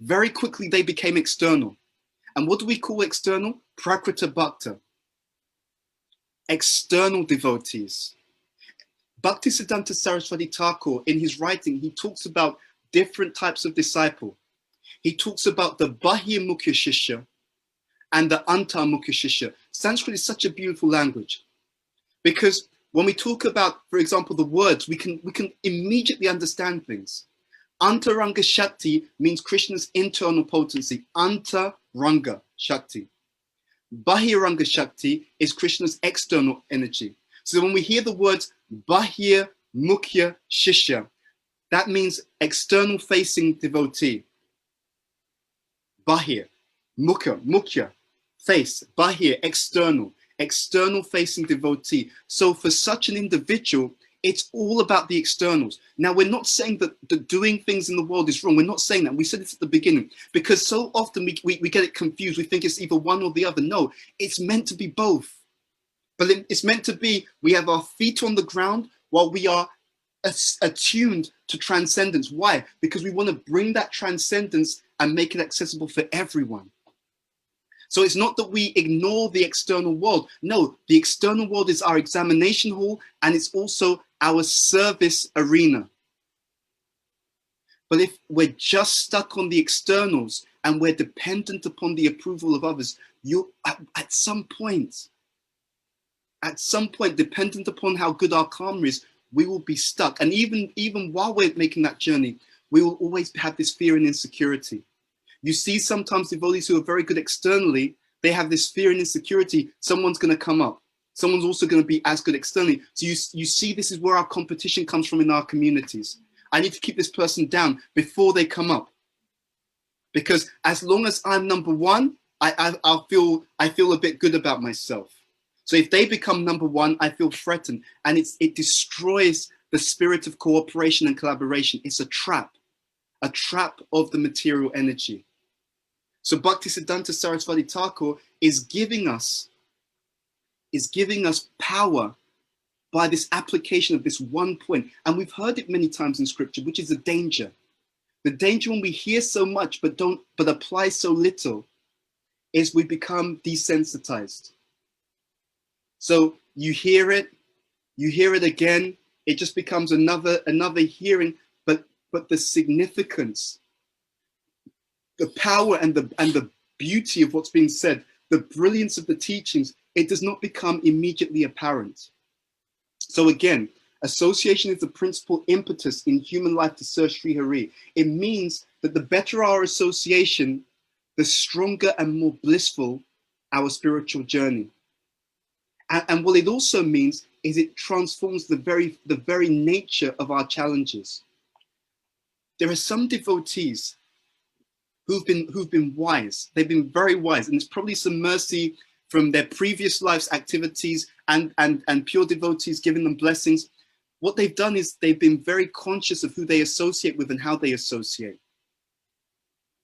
very quickly they became external. And what do we call external? Prakrita Bhakta. external devotees. Bhaktisiddhanta Saraswati Thakur, in his writing, he talks about different types of disciple. He talks about the Bahirmukhya Shishya and the Antarmukhya Shishya. Sanskrit is such a beautiful language because when we talk about, for example, the words, we can immediately understand things. Antaranga Shakti means Krishna's internal potency. Antaranga Shakti. Bahiranga Shakti is Krishna's external energy. So when we hear the words Bahir Mukhya Shishya, that means external facing devotee. Bahir, Mukhya, face, Bahir, external facing devotee. So for such an individual, it's all about the externals. Now, we're not saying that doing things in the world is wrong. We're not saying that. We said this at the beginning because so often we get it confused. We think it's either one or the other. No, it's meant to be both. But it's meant to be, we have our feet on the ground while we are attuned to transcendence. Why? Because we want to bring that transcendence and make it accessible for everyone. So it's not that we ignore the external world. No, the external world is our examination hall and it's also our service arena. But if we're just stuck on the externals and we're dependent upon the approval of others, at some point, dependent upon how good our karma is, we will be stuck. And even while we're making that journey, we will always have this fear and insecurity. You see sometimes devotees who are very good externally, they have this fear and insecurity. Someone's going to come up. Someone's also going to be as good externally. So you see this is where our competition comes from in our communities. I need to keep this person down before they come up. Because as long as I'm number one, I feel a bit good about myself. So if they become number one, I feel threatened. And it destroys the spirit of cooperation and collaboration. It's a trap of the material energy. So Bhaktisiddhanta Saraswati Thakur is giving us power by this application of this one point. And we've heard it many times in scripture, which is a danger. The danger when we hear so much but apply so little is we become desensitized. So you hear it again, it just becomes another hearing, but the significance, the power and the beauty of what's being said, the brilliance of the teachings, it does not become immediately apparent. So again, association is the principal impetus in human life to serve Sri Hari. It means that the better our association, the stronger and more blissful our spiritual journey. And what it also means is it transforms the very nature of our challenges. There are some devotees who've been wise. They've been very wise, and it's probably some mercy from their previous life's activities and pure devotees giving them blessings. What they've done is they've been very conscious of who they associate with and how they associate.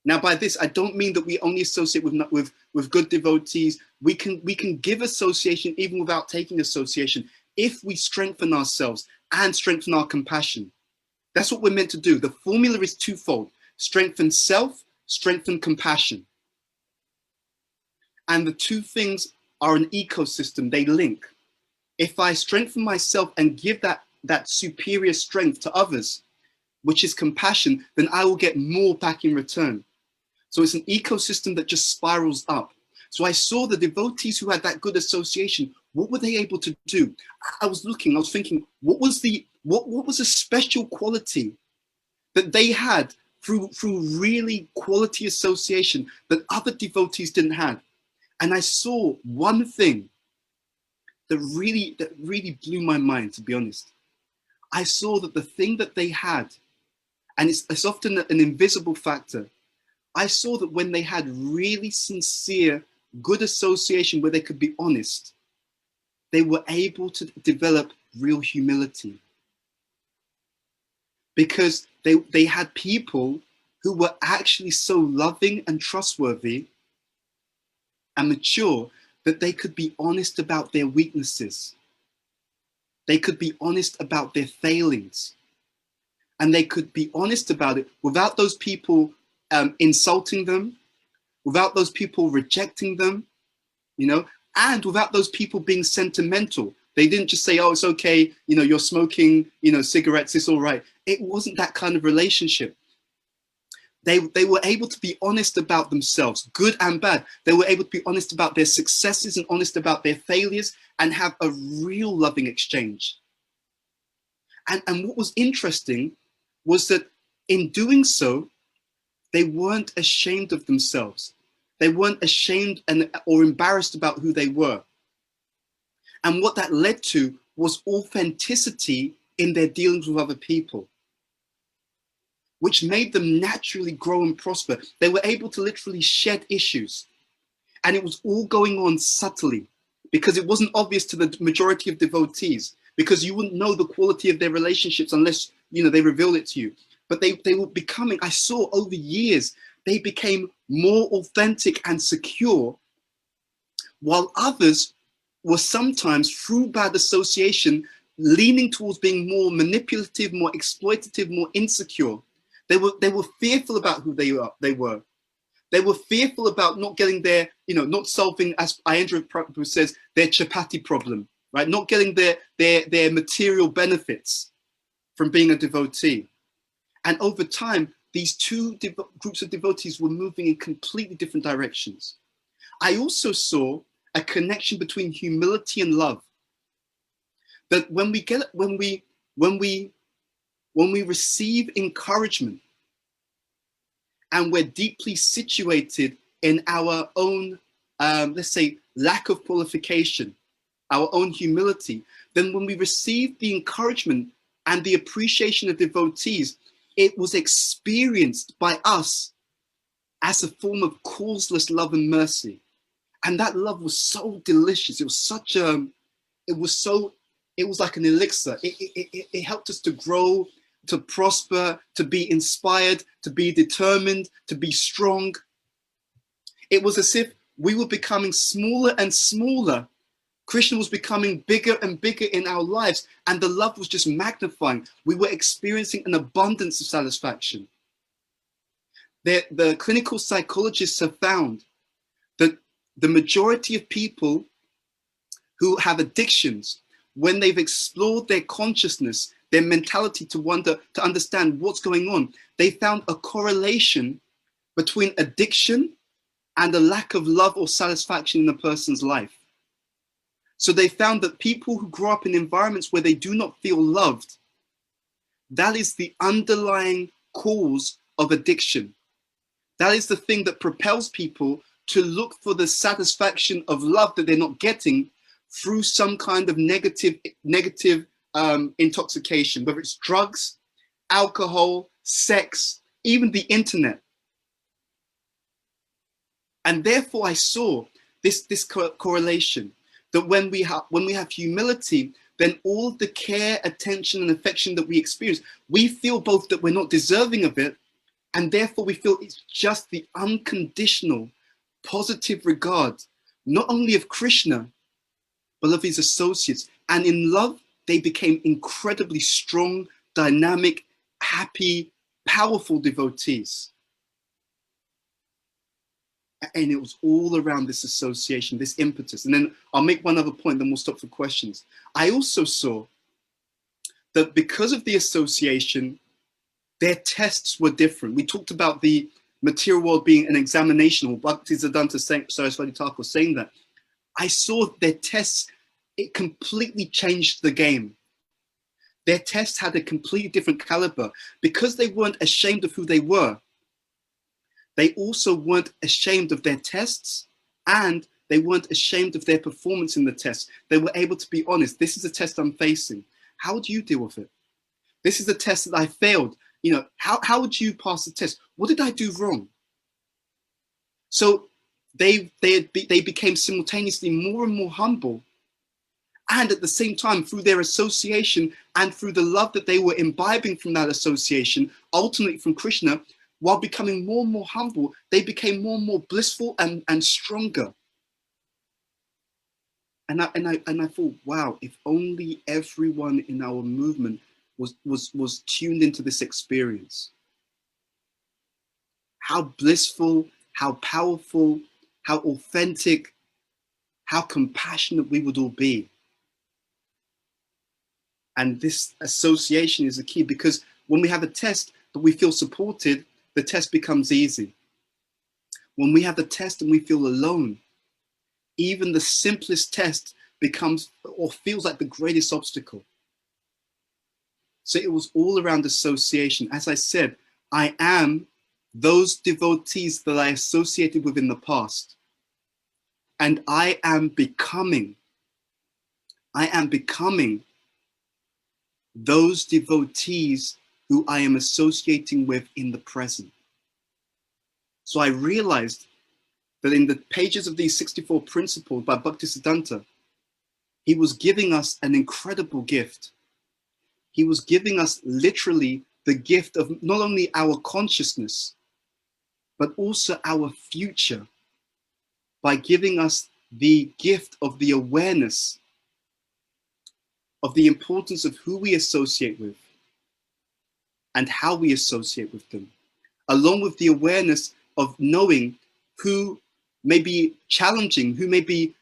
Now, by this, I don't mean that we only associate with good devotees. We can give association even without taking association if we strengthen ourselves and strengthen our compassion. That's what we're meant to do. The formula is twofold: strengthen self, strengthen compassion. And the two things are an ecosystem, they link. If I strengthen myself and give that superior strength to others, which is compassion, then I will get more back in return. So it's an ecosystem that just spirals up. So I saw the devotees who had that good association. What were they able to do? I was thinking, what was a special quality that they had through really quality association that other devotees didn't have? And I saw one thing that really blew my mind, to be honest. I saw that the thing that they had, and it's often an invisible factor, I saw that when they had really sincere, good association where they could be honest, they were able to develop real humility. Because they had people who were actually so loving and trustworthy and mature that they could be honest about their weaknesses. They could be honest about their failings. And they could be honest about it without those people insulting them, without those people rejecting them, and without those people being sentimental. They didn't just say, oh, it's okay, you're smoking, cigarettes, it's all right. It wasn't that kind of relationship. They were able to be honest about themselves, good and bad. They were able to be honest about their successes and honest about their failures and have a real loving exchange. And what was interesting was that in doing so, they weren't ashamed of themselves. They weren't ashamed or embarrassed about who they were. And what that led to was authenticity in their dealings with other people, which made them naturally grow and prosper. They were able to literally shed issues. And it was all going on subtly because it wasn't obvious to the majority of devotees, because you wouldn't know the quality of their relationships unless, they revealed it to you. But they were becoming, I saw over years, they became more authentic and secure, while others were sometimes, through bad association, leaning towards being more manipulative, more exploitative, more insecure. They were fearful about who they were. They were fearful about not getting their, not solving, as Ayendra Prabhu says, their chapati problem, right? Not getting their material benefits from being a devotee. And over time, these two groups of devotees were moving in completely different directions. I also saw a connection between humility and love. That when we receive encouragement and we're deeply situated in our own, let's say, lack of qualification, our own humility, then when we receive the encouragement and the appreciation of devotees, it was experienced by us as a form of causeless love and mercy. And that love was so delicious. It was like an elixir. It helped us to grow, to prosper, to be inspired, to be determined, to be strong. It was as if we were becoming smaller and smaller. Krishna was becoming bigger and bigger in our lives, and the love was just magnifying. We were experiencing an abundance of satisfaction. The clinical psychologists have found that the majority of people who have addictions, when they've explored their consciousness, their mentality to understand what's going on, they found a correlation between addiction and a lack of love or satisfaction in a person's life. So they found that people who grow up in environments where they do not feel loved, that is the underlying cause of addiction. That is the thing that propels people to look for the satisfaction of love that they're not getting through some kind of negative intoxication, whether it's drugs, alcohol, sex, even the internet. And therefore I saw this correlation, that when we have humility, then all of the care, attention, and affection that we experience, we feel both that we're not deserving of it, and therefore we feel it's just the unconditional, positive regard, not only of Krishna, but of his associates. And in love, they became incredibly strong, dynamic, happy, powerful devotees. And it was all around this association, this impetus. And then I'll make one other point, then we'll stop for questions. I also saw that because of the association, their tests were different. We talked about the material world being an examination, or Bhaktisiddhanta Saraswati Thakur saying that. I saw their tests, it completely changed the game. Their tests had a completely different caliber. Because they weren't ashamed of who they were, they also weren't ashamed of their tests, and they weren't ashamed of their performance in the test. They were able to be honest. This is a test I'm facing. How do you deal with it? This is a test that I failed. How would you pass the test? What did I do wrong? So they became simultaneously more and more humble. And at the same time, through their association and through the love that they were imbibing from that association, ultimately from Krishna, while becoming more and more humble, they became more and more blissful and stronger. And I thought, wow, if only everyone in our movement was tuned into this experience. How blissful, how powerful, how authentic, how compassionate we would all be. And this association is the key, because when we have a test but we feel supported, the test becomes easy. When we have a test and we feel alone, even the simplest test becomes or feels like the greatest obstacle. So it was all around association. As I said, I am those devotees that I associated with in the past. And I am becoming those devotees who I am associating with in the present. So I realized that in the pages of these 64 principles by Bhaktisiddhanta, he was giving us an incredible gift. He was giving us literally the gift of not only our consciousness, but also our future, by giving us the gift of the awareness of the importance of who we associate with and how we associate with them, along with the awareness of knowing who may be challenging, who may be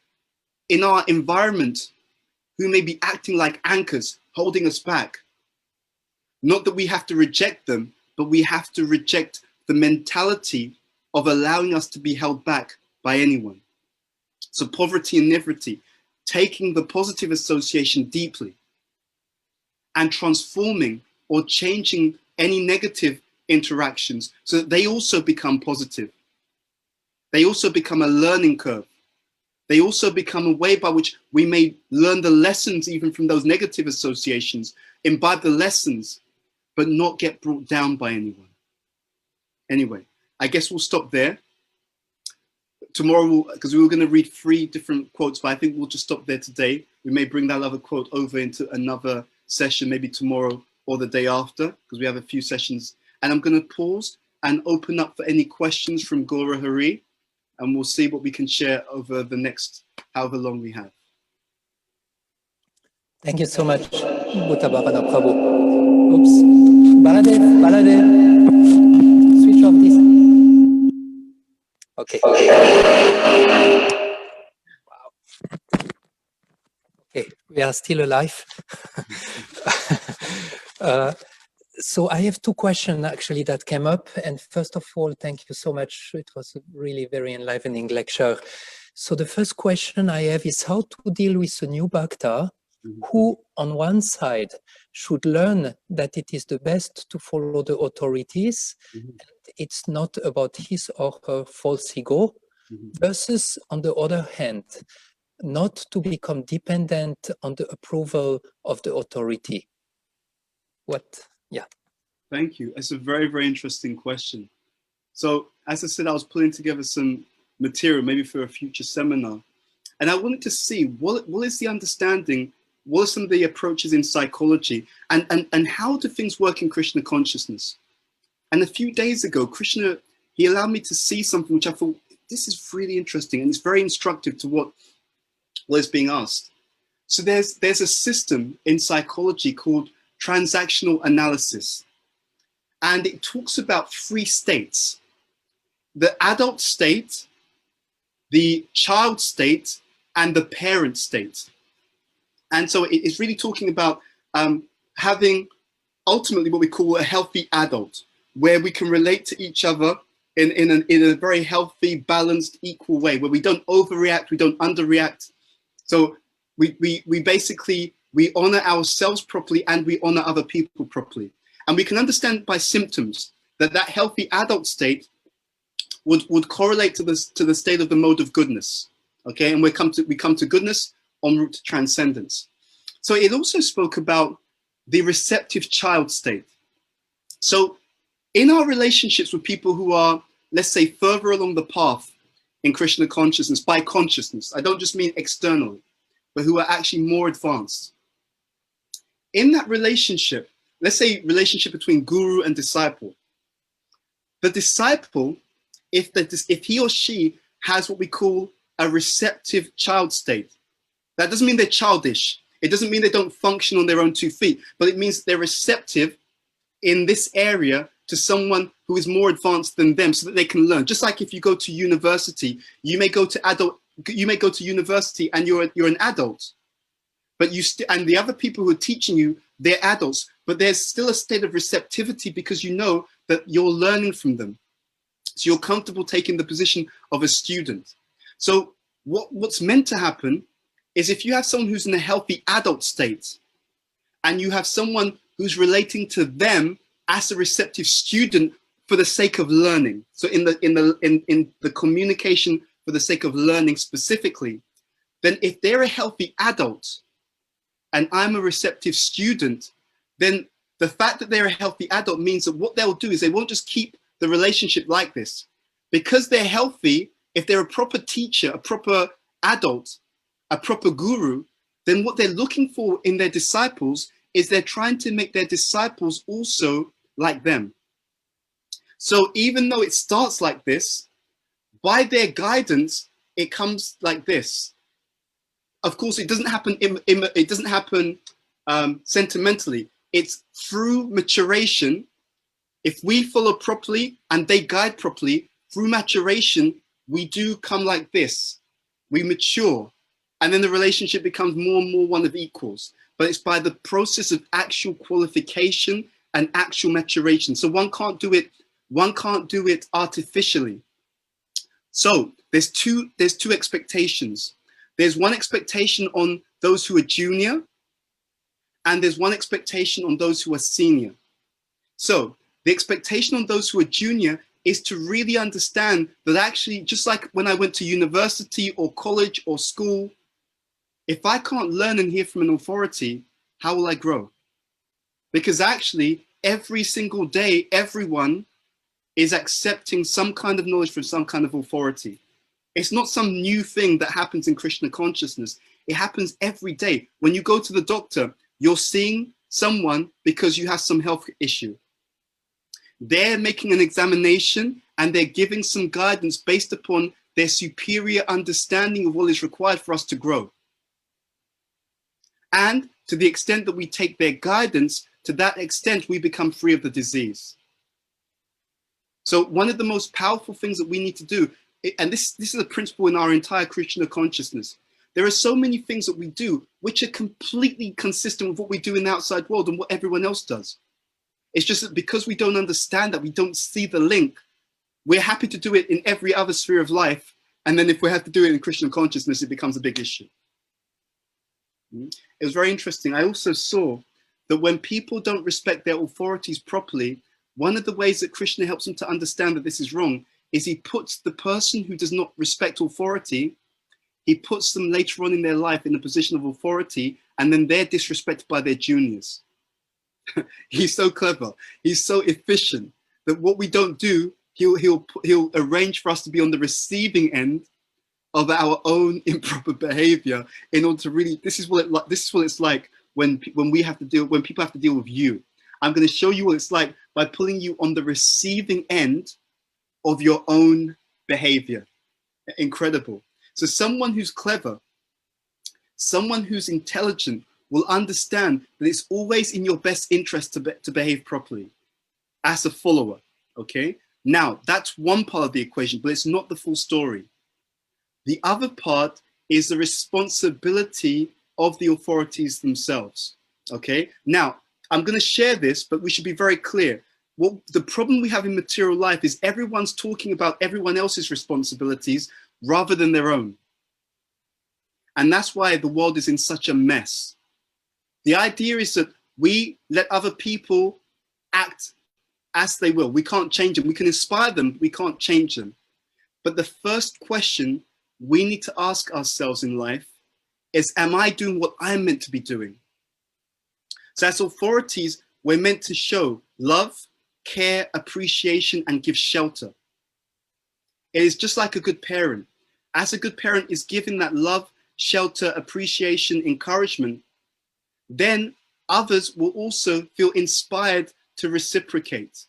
in our environment, who may be acting like anchors, holding us back. Not that we have to reject them, but we have to reject the mentality of allowing us to be held back by anyone. So poverty and nirvati, taking the positive association deeply and transforming or changing any negative interactions so that they also become positive. They also become a learning curve. They also become a way by which we may learn the lessons even from those negative associations, imbibe the lessons, but not get brought down by anyone. Anyway, I guess we'll stop there. Tomorrow, because we were going to read 3 different quotes, but I think we'll just stop there today. We may bring that other quote over into another session, maybe tomorrow or the day after, because we have a few sessions. And I'm going to pause and open up for any questions from Gora Hari, and we'll see what we can share over the next however long we have. Thank you so much, Bhuta Bhavana Prabhu. Oops. Baladev. Switch off this. Okay. Wow. Okay, we are still alive. So I have 2 questions actually that came up. And first of all, thank you so much. It was a really very enlivening lecture. So the first question I have is how to deal with a new Bhakta who, on one side, should learn that it is the best to follow the authorities, and it's not about his or her false ego, versus, on the other hand, not to become dependent on the approval of the authority. Yeah. Thank you. It's a very, very interesting question. So, as I said, I was putting together some material, maybe for a future seminar. And I wanted to see what is the understanding, what are some of the approaches in psychology, and how do things work in Krishna consciousness? And a few days ago, Krishna, he allowed me to see something which I thought, this is really interesting, and it's very instructive to what is being asked. So there's a system in psychology called transactional analysis. And it talks about 3 states: the adult state, the child state, and the parent state. And so it's really talking about having ultimately what we call a healthy adult, where we can relate to each other in a very healthy, balanced, equal way, where we don't overreact, we don't underreact. So we basically, we honor ourselves properly and we honor other people properly. And we can understand by symptoms that healthy adult state would correlate to the state of the mode of goodness. Okay, and we come to goodness en route to transcendence. So it also spoke about the receptive child state. So in our relationships with people who are, let's say, further along the path in Krishna consciousness, by consciousness, I don't just mean externally, but who are actually more advanced. In that relationship, let's say relationship between guru and disciple, the disciple, if he or she has what we call a receptive child state, that doesn't mean they're childish. It doesn't mean they don't function on their own 2 feet, but it means they're receptive in this area to someone who is more advanced than them so that they can learn. Just like if you go to university, you may go to adult you may go to university and you're an adult, but and the other people who are teaching you, they're adults, but there's still a state of receptivity because you know that you're learning from them. So you're comfortable taking the position of a student. So what's meant to happen is if you have someone who's in a healthy adult state and you have someone who's relating to them as a receptive student for the sake of learning. So in the communication for the sake of learning specifically, then if they're a healthy adult and I'm a receptive student, then the fact that they're a healthy adult means that what they'll do is they won't just keep the relationship like this. Because they're healthy, if they're a proper teacher, a proper adult, a proper guru, then what they're looking for in their disciples is they're trying to make their disciples also like them. So even though it starts like this, by their guidance, it comes like this. Of course, it doesn't happen. It doesn't happen sentimentally. It's through maturation. If we follow properly and they guide properly, through maturation, we do come like this. We mature, and then the relationship becomes more and more one of equals. But it's by the process of actual qualification and actual maturation. So one can't do it artificially. So there's two expectations. There's one expectation on those who are junior, and there's one expectation on those who are senior. So the expectation on those who are junior is to really understand that actually, just like when I went to university or college or school, if I can't learn and hear from an authority, how will I grow? Because actually, every single day, everyone is accepting some kind of knowledge from some kind of authority. It's not some new thing that happens in Krishna consciousness. It happens every day. When you go to the doctor, you're seeing someone because you have some health issue. They're making an examination and they're giving some guidance based upon their superior understanding of what is required for us to grow. And to the extent that we take their guidance, to that extent, we become free of the disease. So one of the most powerful things that we need to do, and this is a principle in our entire Krishna consciousness, there are so many things that we do which are completely consistent with what we do in the outside world and what everyone else does. It's just that because we don't understand that, we don't see the link, we're happy to do it in every other sphere of life. And then if we have to do it in Krishna consciousness, it becomes a big issue. It was very interesting. I also saw that when people don't respect their authorities properly, one of the ways that Krishna helps them to understand that this is wrong is he puts the person who does not respect authority, he puts them later on in their life in a position of authority, and then they're disrespected by their juniors. He's so clever. He's so efficient that what we don't do, he'll arrange for us to be on the receiving end of our own improper behavior in order to really, this is what it's like when people have to deal with you. I'm going to show you what it's like by pulling you on the receiving end of your own behavior. Incredible. So someone who's clever, someone who's intelligent will understand that it's always in your best interest to behave properly as a follower, okay? Now, that's one part of the equation, but it's not the full story. The other part is the responsibility of the authorities themselves, okay? Now, I'm going to share this, but we should be very clear. What the problem we have in material life is everyone's talking about everyone else's responsibilities rather than their own. And that's why the world is in such a mess. The idea is that we let other people act as they will. We can't change them. We can inspire them, we can't change them. But the first question we need to ask ourselves in life is, am I doing what I'm meant to be doing? So as authorities, we're meant to show love, care, appreciation, and give shelter. It is just like a good parent. As a good parent is giving that love, shelter, appreciation, encouragement, then others will also feel inspired to reciprocate.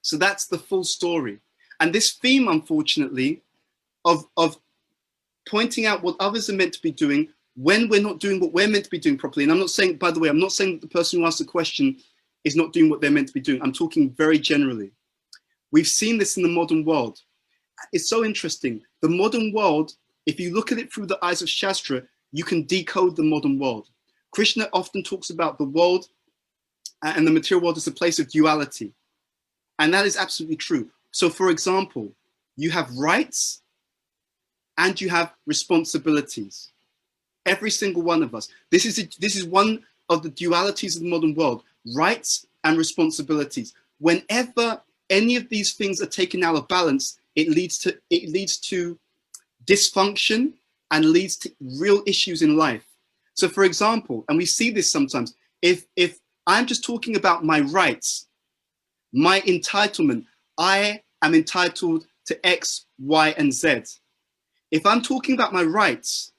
So that's the full story. And this theme, unfortunately, of pointing out what others are meant to be doing when we're not doing what we're meant to be doing properly. And I'm not saying, by the way, I'm not saying that the person who asked the question is not doing what they're meant to be doing. I'm talking very generally. We've seen this in the modern world. It's so interesting. The modern world if you look at it through the eyes of Shastra, you can decode the modern world. Krishna often talks about the world and the material world as a place of duality. And that is absolutely true. So for example, you have rights and you have responsibilities. Every single one of us. This is one of the dualities of the modern world, rights and responsibilities. Whenever any of these things are taken out of balance, it leads to dysfunction and leads to real issues in life. So for example, and we see this sometimes, if I'm just talking about my rights, my entitlement, I am entitled to X, Y, and Z. If I'm talking about my rights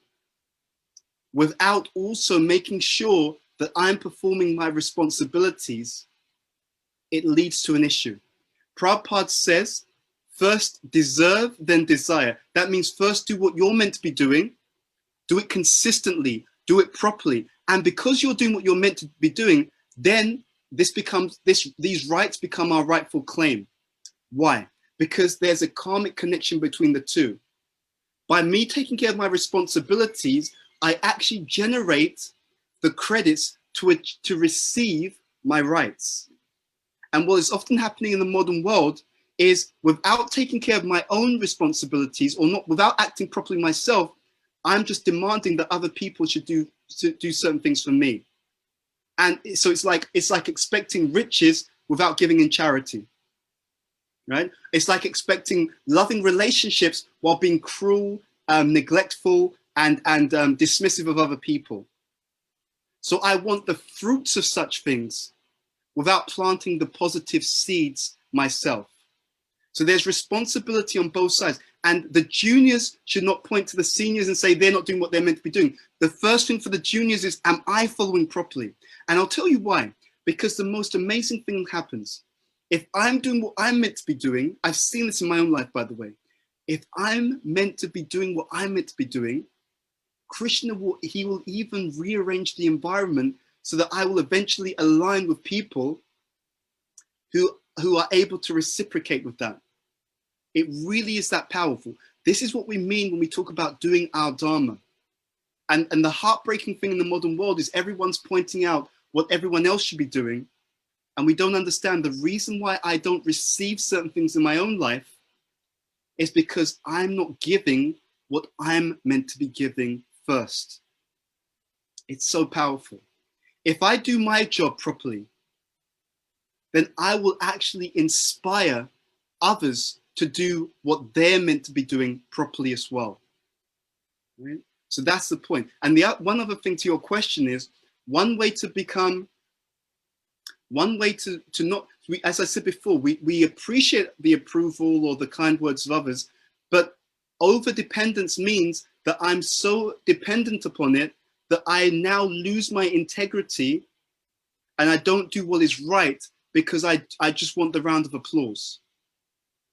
without also making sure that I'm performing my responsibilities, it leads to an issue. Prabhupada says, first deserve, then desire. That means first do what you're meant to be doing, do it consistently, do it properly. And because you're doing what you're meant to be doing, then these rights become our rightful claim. Why? Because there's a karmic connection between the two. By me taking care of my responsibilities, I actually generate the credits to receive my rights. And what is often happening in the modern world is, without taking care of my own responsibilities, or not, without acting properly myself, I'm just demanding that other people should do certain things for me. And so it's like expecting riches without giving in charity, right? It's like expecting loving relationships while being cruel, neglectful, and dismissive of other people. So I want the fruits of such things without planting the positive seeds myself. So there's responsibility on both sides. And the juniors should not point to the seniors and say they're not doing what they're meant to be doing. The first thing for the juniors is, am I following properly? And I'll tell you why. Because the most amazing thing happens. If I'm doing what I'm meant to be doing, I've seen this in my own life, by the way. If I'm meant to be doing what I'm meant to be doing, Krishna will even rearrange the environment so that I will eventually align with people who are able to reciprocate with that. It really is that powerful. This is what we mean when we talk about doing our dharma. And the heartbreaking thing in the modern world is everyone's pointing out what everyone else should be doing. And we don't understand the reason why I don't receive certain things in my own life is because I'm not giving what I'm meant to be giving first. It's so powerful. If I do my job properly, then I will actually inspire others to do what they're meant to be doing properly as well. Right? So that's the point. And the one other thing to your question is, one way to not, as I said before, we appreciate the approval or the kind words of others, but over dependence means that I'm so dependent upon it that I now lose my integrity and I don't do what is right because I just want the round of applause.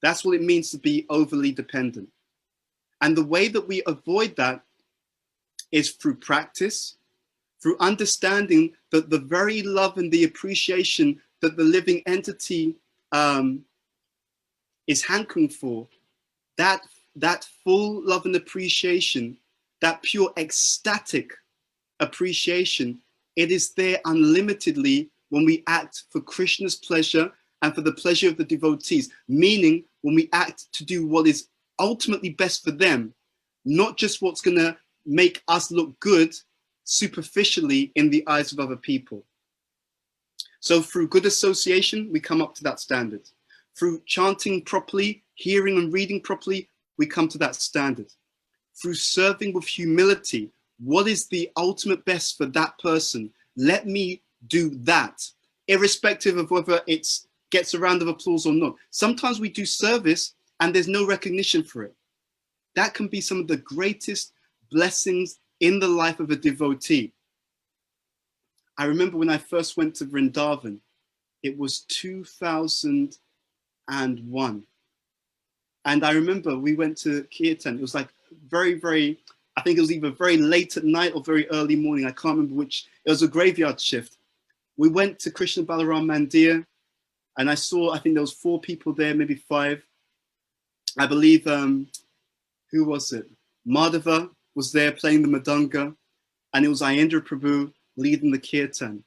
That's what it means to be overly dependent. And the way that we avoid that is through practice, through understanding that the very love and the appreciation that the living entity is hankering for, that full love and appreciation, that pure ecstatic appreciation, it is there unlimitedly when we act for Krishna's pleasure and for the pleasure of the devotees, meaning when we act to do what is ultimately best for them, not just what's going to make us look good superficially in the eyes of other people. So through good association, we come up to that standard. Through chanting properly, hearing and reading properly, we come to that standard. Through serving with humility, what is the ultimate best for that person? Let me do that, irrespective of whether it gets a round of applause or not. Sometimes we do service and there's no recognition for it. That can be some of the greatest blessings in the life of a devotee. I remember when I first went to Vrindavan, it was 2001. And I remember we went to Kirtan. It was like very, very, I think it was either very late at night or very early morning. I can't remember which. It was a graveyard shift. We went to Krishna Balaram Mandir and I think there was 4 people there, maybe 5. I believe, who was it? Madhava was there playing the Madanga, and it was Ayendra Prabhu leading the kirtan.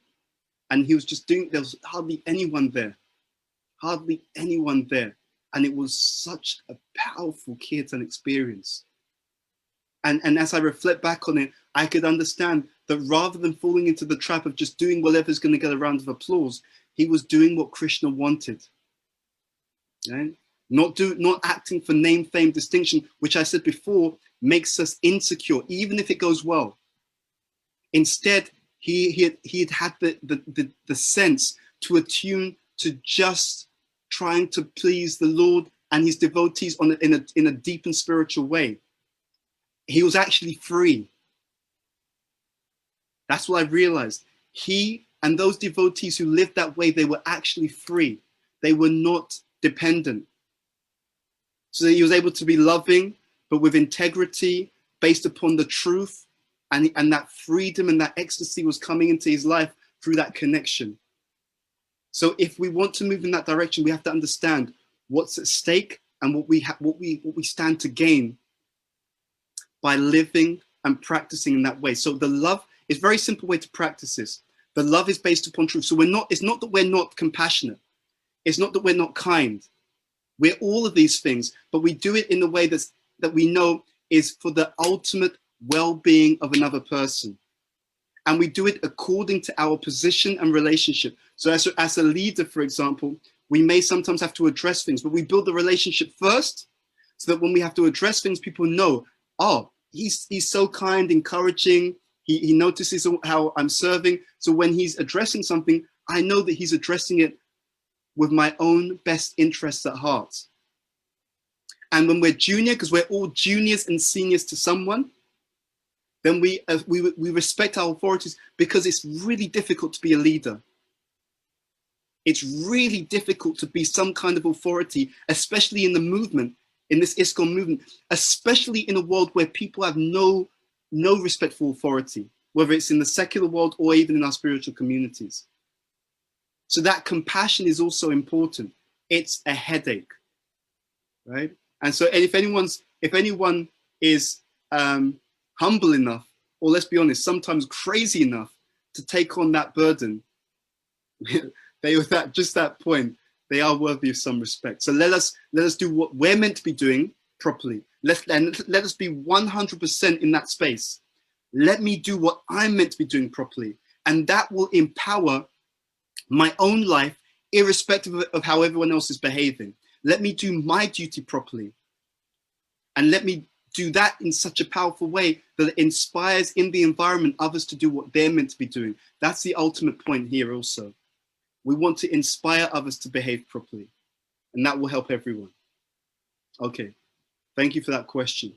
And he was just doing, there was hardly anyone there. Hardly anyone there. And it was such a powerful kirtan experience. And as I reflect back on it, I could understand that rather than falling into the trap of just doing whatever's going to get a round of applause, he was doing what Krishna wanted. Right? Not acting for name, fame, distinction, which I said before makes us insecure, even if it goes well. Instead, he had the sense to attune to just trying to please the Lord and his devotees in a deep and spiritual way. He was actually free. That's what I realized. He and those devotees who lived that way, they were actually free. They were not dependent. So that he was able to be loving, but with integrity, based upon the truth, and that freedom and that ecstasy was coming into his life through that connection. So if we want to move in that direction, we have to understand what's at stake and what we stand to gain by living and practicing in that way. So the love is a very simple way to practice this. The love is based upon truth. So it's not that we're not compassionate. It's not that we're not kind. We're all of these things, but we do it in a way that we know is for the ultimate well-being of another person. And we do it according to our position and relationship. So as a leader, for example, we may sometimes have to address things, but we build the relationship first so that when we have to address things, people know, oh, he's so kind, encouraging. He notices how I'm serving. So when he's addressing something, I know that he's addressing it with my own best interests at heart. And when we're junior, because we're all juniors and seniors to someone, then we respect our authorities, because it's really difficult to be a leader. It's really difficult to be some kind of authority, especially in the movement, in this ISKCON movement, especially in a world where people have no respect for authority, whether it's in the secular world or even in our spiritual communities. So that compassion is also important. It's a headache, right? And so if anyone is humble enough, or let's be honest, sometimes crazy enough to take on that burden, they were just that point, they are worthy of some respect. So let us do what we're meant to be doing properly. Let us be 100% in that space. Let me do what I'm meant to be doing properly. And that will empower my own life, irrespective of how everyone else is behaving. Let me do my duty properly. And let me do that in such a powerful way that it inspires in the environment others to do what they're meant to be doing. That's the ultimate point here also. We want to inspire others to behave properly, and that will help everyone. Okay, thank you for that question.